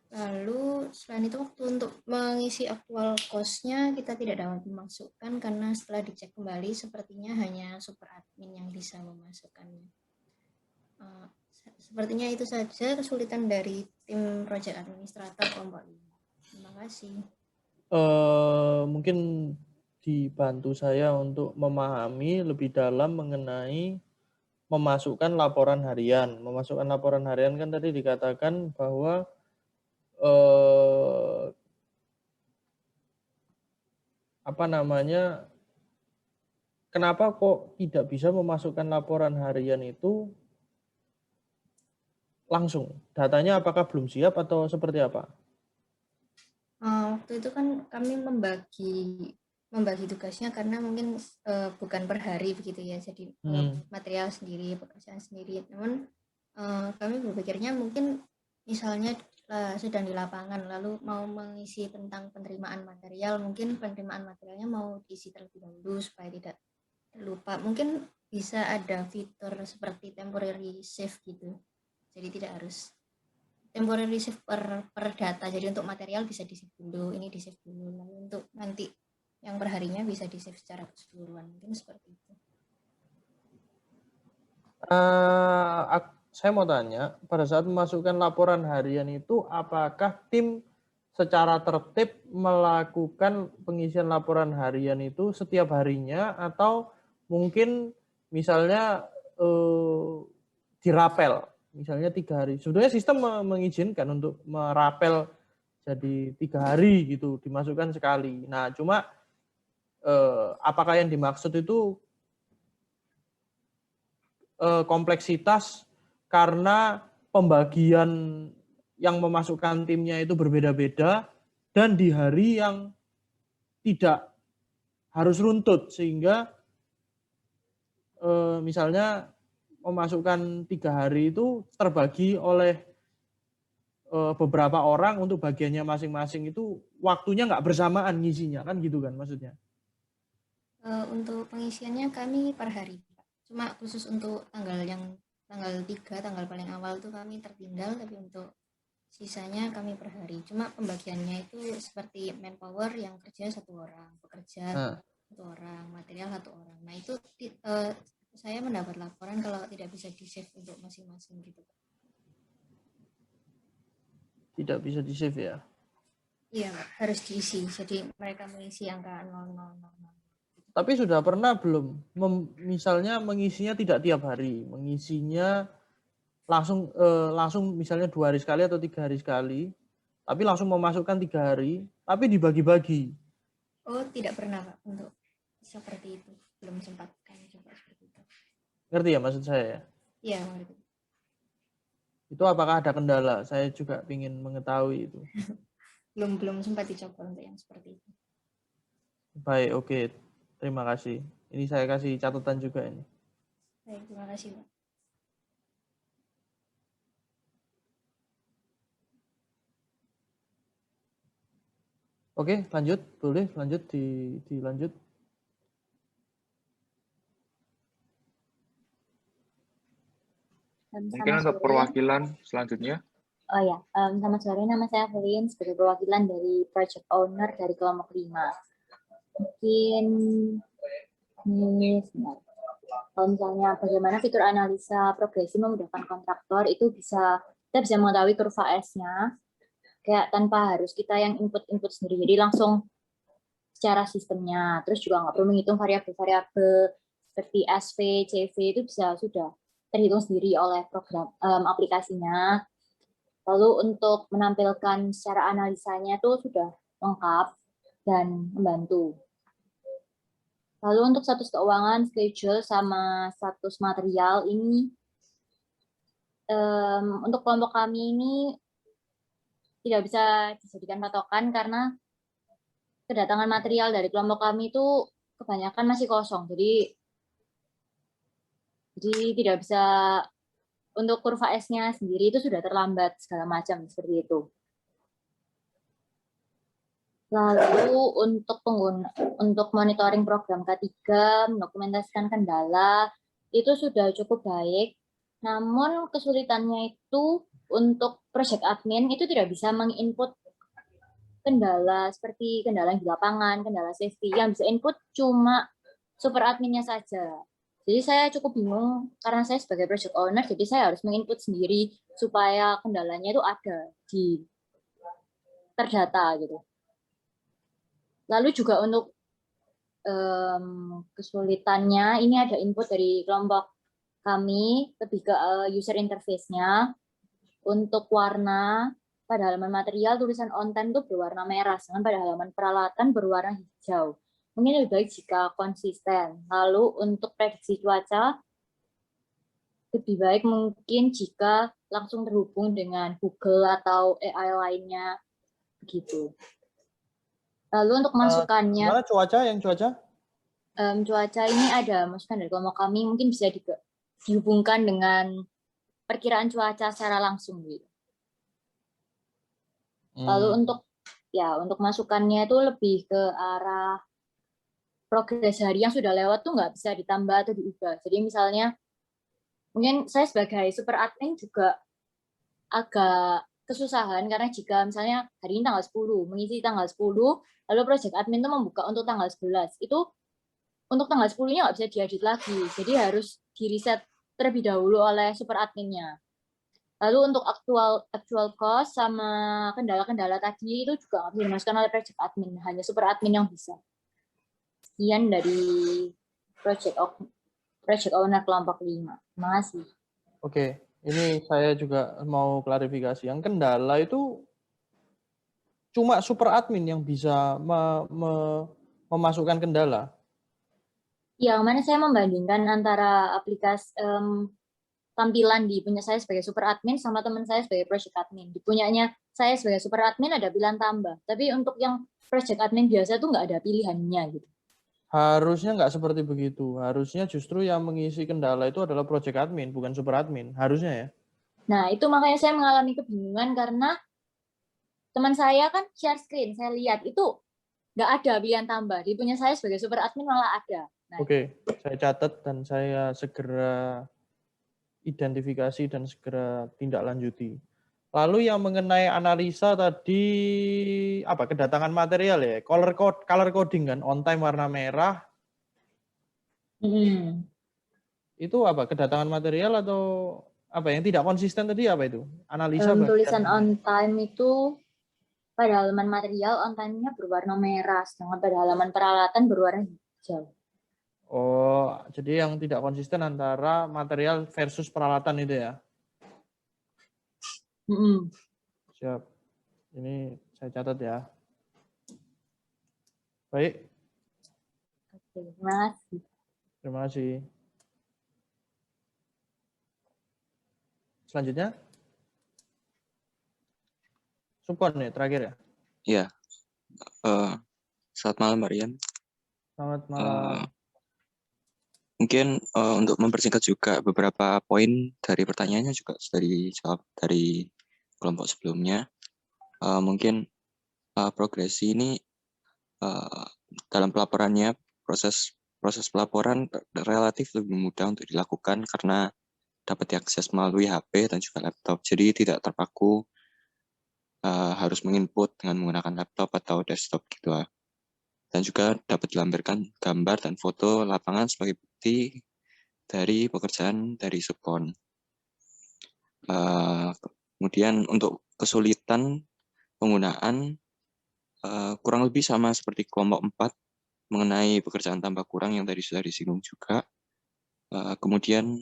Lalu selain itu waktu untuk mengisi aktual cost-nya kita tidak dapat memasukkan karena setelah dicek kembali sepertinya hanya super admin yang bisa memasukkannya. Sepertinya itu saja kesulitan dari tim project administrator kelompok 5. Terima kasih. Mungkin dibantu saya untuk memahami lebih dalam mengenai memasukkan laporan harian. Memasukkan laporan harian kan tadi dikatakan bahwa kenapa kok tidak bisa memasukkan laporan harian itu langsung? Datanya apakah belum siap atau seperti apa? Waktu itu kan kami membagi tugasnya karena mungkin bukan per hari begitu ya, jadi material sendiri, pekerjaan sendiri. Namun kami berpikirnya mungkin misalnya sedang di lapangan lalu mau mengisi tentang penerimaan material, mungkin penerimaan materialnya mau diisi terlebih dahulu supaya tidak terlupa. Mungkin bisa ada fitur seperti temporary save gitu, jadi tidak harus temporary save per data, jadi untuk material bisa di-save dulu, ini di-save dulu, lalu untuk nanti yang perharinya bisa di-save secara keseluruhan, mungkin seperti itu. Saya mau tanya, pada saat memasukkan laporan harian itu, apakah tim secara tertib melakukan pengisian laporan harian itu setiap harinya, atau mungkin misalnya dirapel? Misalnya 3 hari. Sebetulnya sistem mengizinkan untuk merapel jadi 3 hari gitu, dimasukkan sekali. Nah, cuma apakah yang dimaksud itu kompleksitas karena pembagian yang memasukkan timnya itu berbeda-beda dan di hari yang tidak harus runtut, sehingga misalnya memasukkan 3 hari itu terbagi oleh beberapa orang untuk bagiannya masing-masing, itu waktunya nggak bersamaan ngisinya, kan gitu kan maksudnya? Untuk pengisiannya kami per hari, cuma khusus untuk tanggal 3, tanggal paling awal itu kami tertinggal, tapi untuk sisanya kami per hari. Cuma pembagiannya itu seperti manpower yang kerja 1 orang, pekerja 1 orang, material 1 orang. Nah itu saya mendapat laporan kalau tidak bisa di-save untuk masing-masing gitu. Tidak bisa di-save ya? Iya, harus diisi. Jadi mereka mengisi angka 0000. Tapi sudah pernah belum, misalnya mengisinya tidak tiap hari, mengisinya langsung misalnya 2 hari sekali atau 3 hari sekali, tapi langsung memasukkan 3 hari, tapi dibagi-bagi. Oh, tidak pernah Pak untuk seperti itu. Belum sempat kami coba seperti itu. Ngerti ya maksud saya ya? Iya, ngerti. Itu apakah ada kendala? Saya juga ingin mengetahui itu. Belum sempat dicoba untuk yang seperti itu. Baik, oke. Terima kasih. Ini saya kasih catatan juga ini. Baik, terima kasih Pak. Oke, lanjut. Boleh lanjut dilanjut. Mungkin untuk perwakilan selanjutnya. Oh ya, selamat sore. Nama saya Evelyn sebagai perwakilan dari Project Owner dari kelompok 5. Mungkin ini sebentar. Kalau misalnya bagaimana fitur analisa progresi memudahkan kontraktor itu kita bisa mengetahui kurva S-nya kayak tanpa harus kita yang input sendiri. Jadi langsung secara sistemnya. Terus juga nggak perlu menghitung variabel-variabel seperti SV, CV itu sudah terhitung sendiri oleh program aplikasinya. Lalu untuk menampilkan secara analisanya itu sudah lengkap dan membantu. Lalu untuk status keuangan, schedule, sama status material ini, untuk kelompok kami ini tidak bisa dijadikan patokan karena kedatangan material dari kelompok kami itu kebanyakan masih kosong. Jadi tidak bisa, untuk kurva S-nya sendiri itu sudah terlambat segala macam seperti itu. Lalu untuk monitoring program K3, mendokumentasikan kendala, itu sudah cukup baik. Namun kesulitannya itu untuk project admin itu tidak bisa menginput kendala seperti kendala yang di lapangan, kendala safety. Yang bisa input cuma super adminnya saja. Jadi saya cukup bingung karena saya sebagai project owner, jadi saya harus menginput sendiri supaya kendalanya itu ada di terdata gitu. Lalu juga untuk kesulitannya, ini ada input dari kelompok kami, lebih ke user interface-nya. Untuk warna, pada halaman material tulisan on time itu berwarna merah, sedangkan pada halaman peralatan berwarna hijau. Mungkin lebih baik jika konsisten. Lalu untuk prediksi cuaca, lebih baik mungkin jika langsung terhubung dengan Google atau AI lainnya, begitu. Lalu untuk masukannya, Gimana cuaca? Cuaca ini ada masukan dari kelompok kami, mungkin bisa dihubungkan dengan perkiraan cuaca secara langsung gitu. Lalu untuk masukannya itu lebih ke arah progres hari yang sudah lewat tuh nggak bisa ditambah atau diubah. Jadi misalnya mungkin saya sebagai super admin juga agak kesusahan karena jika misalnya hari ini tanggal 10, mengisi tanggal 10, lalu project admin itu membuka untuk tanggal 11. Itu untuk tanggal 10-nya nggak bisa diedit lagi. Jadi harus di-reset terlebih dahulu oleh super adminnya. Lalu untuk actual cost sama kendala-kendala tadi itu juga nggak bisa dimasukkan oleh project admin, hanya super admin yang bisa. Sekian dari project owner kelompok 5. Terima kasih. Oke, ini saya juga mau klarifikasi. Yang kendala itu cuma super admin yang bisa memasukkan kendala. Yang mana saya membandingkan antara aplikasi tampilan di punya saya sebagai super admin sama teman saya sebagai project admin. Di punyanya saya sebagai super admin ada pilihan tambah, tapi untuk yang project admin biasa tuh nggak ada pilihannya gitu. Harusnya nggak seperti begitu. Harusnya justru yang mengisi kendala itu adalah project admin, bukan super admin. Harusnya ya. Nah, itu makanya saya mengalami kebingungan karena teman saya kan share screen, saya lihat itu nggak ada pilihan tambah. Di punya saya sebagai super admin malah ada. Nah, Oke, saya catat dan saya segera identifikasi dan segera tindak lanjuti. Lalu yang mengenai analisa tadi apa kedatangan material ya, color coding kan, on time warna merah. Itu apa kedatangan material atau apa yang tidak konsisten tadi apa itu? Analisa tulisan on time itu pada halaman material on time-nya berwarna merah, sedangkan pada halaman peralatan berwarna hijau. Oh, jadi yang tidak konsisten antara material versus peralatan itu ya? Siap. Ini saya catat ya. Baik. Oke, terima kasih. Terima kasih. Selanjutnya. Supon nih, terakhir ya? Iya. Selamat malam, Marian. Selamat malam. Mungkin untuk mempersingkat juga beberapa poin dari pertanyaannya juga sudah dijawab dari kelompok sebelumnya. Mungkin progresi ini dalam pelaporannya, proses pelaporan relatif lebih mudah untuk dilakukan karena dapat diakses melalui HP dan juga laptop. Jadi tidak terpaku harus menginput dengan menggunakan laptop atau desktop gitu. Dan juga dapat dilampirkan gambar dan foto lapangan sebagai bukti dari pekerjaan dari Subkon. Kemudian untuk kesulitan penggunaan kurang lebih sama seperti kelompok 4 mengenai pekerjaan tambah kurang yang tadi sudah disinggung juga. Kemudian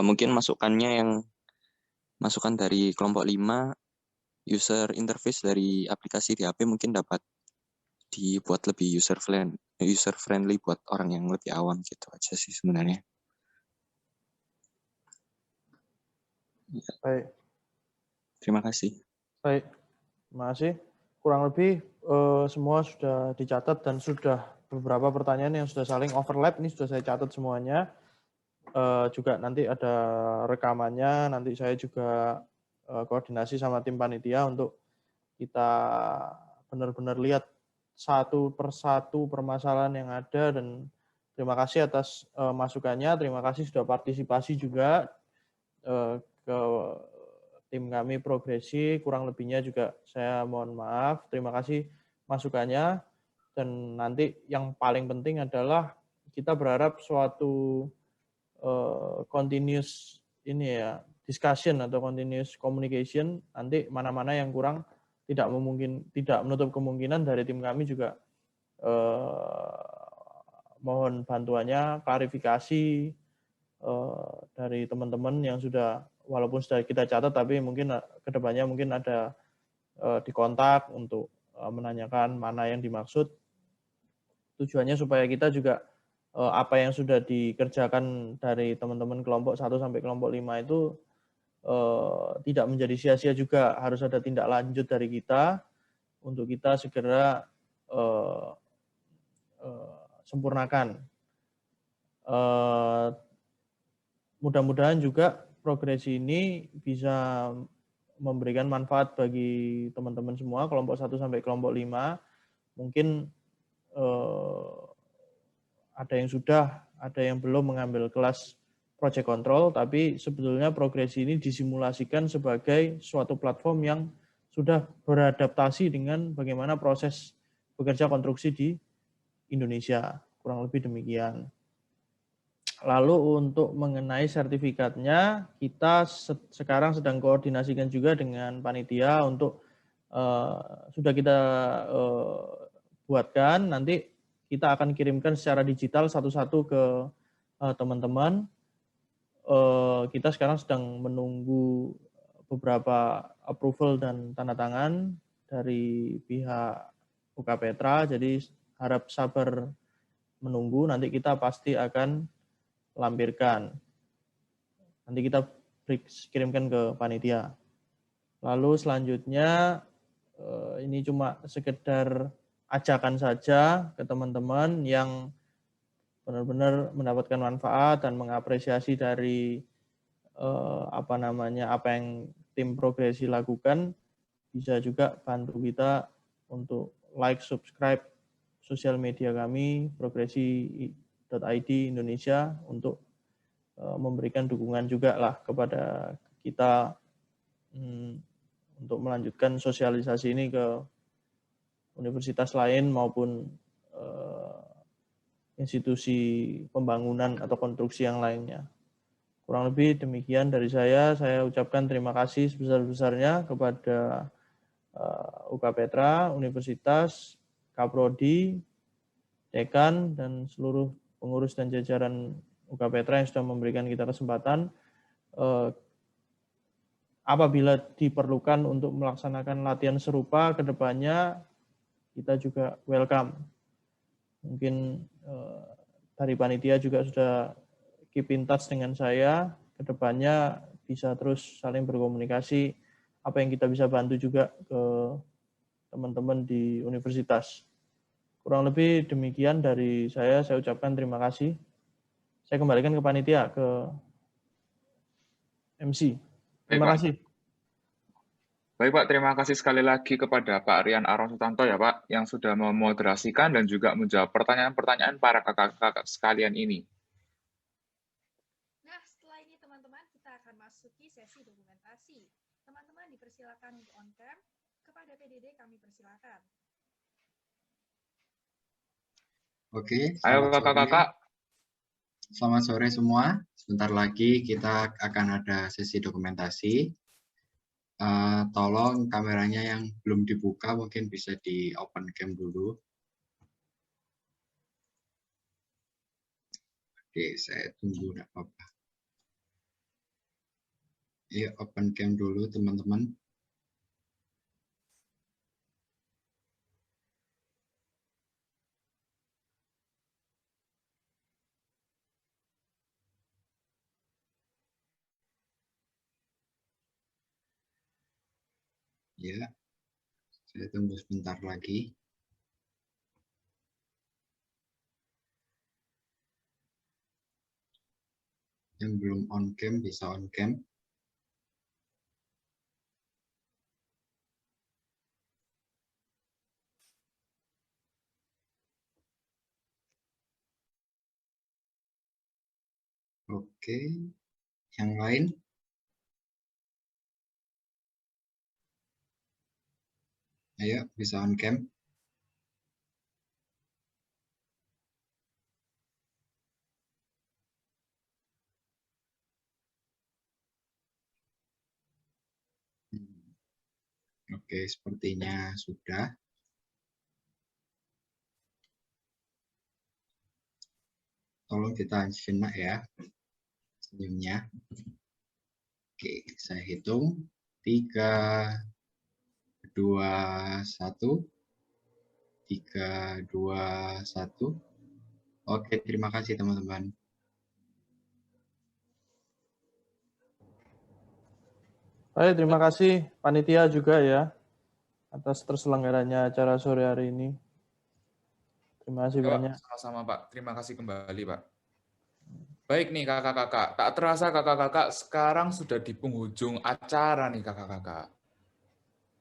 mungkin masukan dari kelompok 5, user interface dari aplikasi di HP mungkin dapat dibuat lebih user friendly buat orang yang lebih awam gitu aja sih sebenarnya. Baik. Terima kasih. Baik. Terima kasih. Kurang lebih semua sudah dicatat dan sudah beberapa pertanyaan yang sudah saling overlap ini sudah saya catat semuanya. Juga nanti ada rekamannya, nanti saya juga koordinasi sama tim panitia untuk kita benar-benar lihat satu persatu permasalahan yang ada, dan terima kasih atas masukannya, terima kasih sudah partisipasi juga ke tim kami Progresi, kurang lebihnya juga saya mohon maaf, terima kasih masukannya, dan nanti yang paling penting adalah kita berharap suatu continuous ini ya, discussion atau continuous communication, nanti mana-mana yang kurang tidak menutup kemungkinan dari tim kami juga mohon bantuannya, klarifikasi dari teman-teman yang sudah, walaupun sudah kita catat, tapi mungkin kedepannya mungkin ada dikontak untuk menanyakan mana yang dimaksud. Tujuannya supaya kita juga apa yang sudah dikerjakan dari teman-teman kelompok 1 sampai kelompok 5 itu tidak menjadi sia-sia juga, harus ada tindak lanjut dari kita untuk kita segera sempurnakan. Mudah-mudahan juga progresi ini bisa memberikan manfaat bagi teman-teman semua, kelompok 1 sampai kelompok 5. Mungkin ada yang sudah, ada yang belum mengambil kelas project control, tapi sebetulnya progresi ini disimulasikan sebagai suatu platform yang sudah beradaptasi dengan bagaimana proses bekerja konstruksi di Indonesia. Kurang lebih demikian. Lalu untuk mengenai sertifikatnya, kita sekarang sedang koordinasikan juga dengan panitia untuk sudah kita buatkan, nanti kita akan kirimkan secara digital satu-satu ke teman-teman. Kita sekarang sedang menunggu beberapa approval dan tanda tangan dari pihak UK Petra, jadi harap sabar menunggu, nanti kita pasti akan lampirkan. Nanti kita kirimkan ke panitia. Lalu selanjutnya, ini cuma sekedar ajakan saja ke teman-teman yang benar-benar mendapatkan manfaat dan mengapresiasi dari apa yang tim Progresi lakukan, bisa juga bantu kita untuk like, subscribe sosial media kami progresi.id Indonesia untuk memberikan dukungan juga lah kepada kita untuk melanjutkan sosialisasi ini ke universitas lain maupun institusi pembangunan atau konstruksi yang lainnya. Kurang lebih demikian dari saya ucapkan terima kasih sebesar-besarnya kepada UK Petra, Universitas, Kaprodi, Dekan, dan seluruh pengurus dan jajaran UK Petra yang sudah memberikan kita kesempatan. Apabila diperlukan untuk melaksanakan latihan serupa ke depannya, kita juga welcome. Mungkin dari panitia juga sudah keep in touch dengan saya, kedepannya bisa terus saling berkomunikasi, apa yang kita bisa bantu juga ke teman-teman di universitas. Kurang lebih demikian dari saya ucapkan terima kasih. Saya kembalikan ke panitia, ke MC. Terima kasih. Baik Pak, terima kasih sekali lagi kepada Pak Rian Aron Sutanto ya Pak, yang sudah memoderasikan dan juga menjawab pertanyaan-pertanyaan para kakak-kakak sekalian ini. Nah, setelah ini teman-teman kita akan masuki sesi dokumentasi. Teman-teman dipersilakan untuk on cam, kepada PDD kami persilakan. Oke, ayo kakak-kakak. Selamat sore semua. Sebentar lagi kita akan ada sesi dokumentasi. Tolong kameranya yang belum dibuka mungkin bisa di open cam dulu. Oke, saya tunggu, enggak apa-apa. Iya, open cam dulu teman-teman. Ya, saya tunggu sebentar lagi. Yang belum on cam bisa on cam. Oke, yang lain? Ayo, bisa on cam. Oke, sepertinya sudah. Tolong ditahan sejenak ya, senyumnya. Oke, saya hitung. 3, 2, 1. 3, 2, 1. Oke, terima kasih teman-teman. Baik, terima kasih panitia juga ya atas terselenggaranya acara sore hari ini. Terima kasih banyak. Sama-sama Pak, terima kasih kembali Pak. Baik nih kakak-kakak, tak terasa kakak-kakak sekarang sudah di penghujung acara nih kakak-kakak.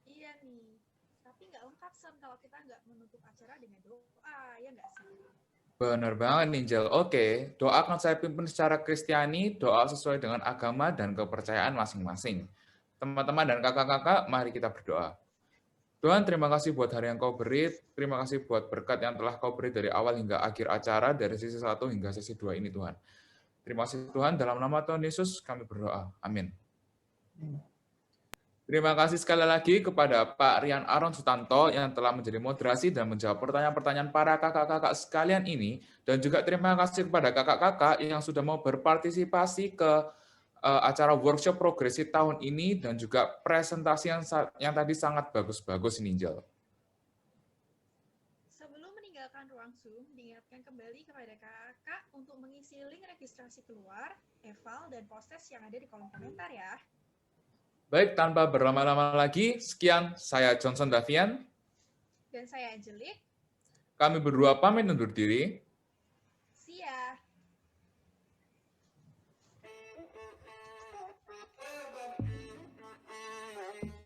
Iya nih, tapi nggak lengkap Son kalau kita nggak menutup acara dengan doa, ya nggak sih? Benar banget Ninjel. Oke, doa akan saya pimpin secara Kristiani, doa sesuai dengan agama dan kepercayaan masing-masing. Teman-teman dan kakak-kakak, mari kita berdoa. Tuhan, terima kasih buat hari yang kau beri, terima kasih buat berkat yang telah kau beri dari awal hingga akhir acara, dari sesi 1 hingga sesi 2 ini Tuhan. Terima kasih Tuhan, dalam nama Tuhan Yesus kami berdoa. Amin. Terima kasih sekali lagi kepada Pak Rian Aron Sutanto yang telah menjadi moderasi dan menjawab pertanyaan-pertanyaan para kakak-kakak sekalian ini. Dan juga terima kasih kepada kakak-kakak yang sudah mau berpartisipasi ke acara workshop progresi tahun ini dan juga presentasi yang tadi sangat bagus-bagus Ninjel. Sebelum meninggalkan ruang Zoom, diingatkan kembali kepada kakak untuk mengisi link registrasi keluar, eval, dan proses yang ada di kolom komentar ya. Baik, tanpa berlama-lama lagi, sekian saya Johnson Davian. Dan saya Angelik. Kami berdua pamit undur diri. See ya.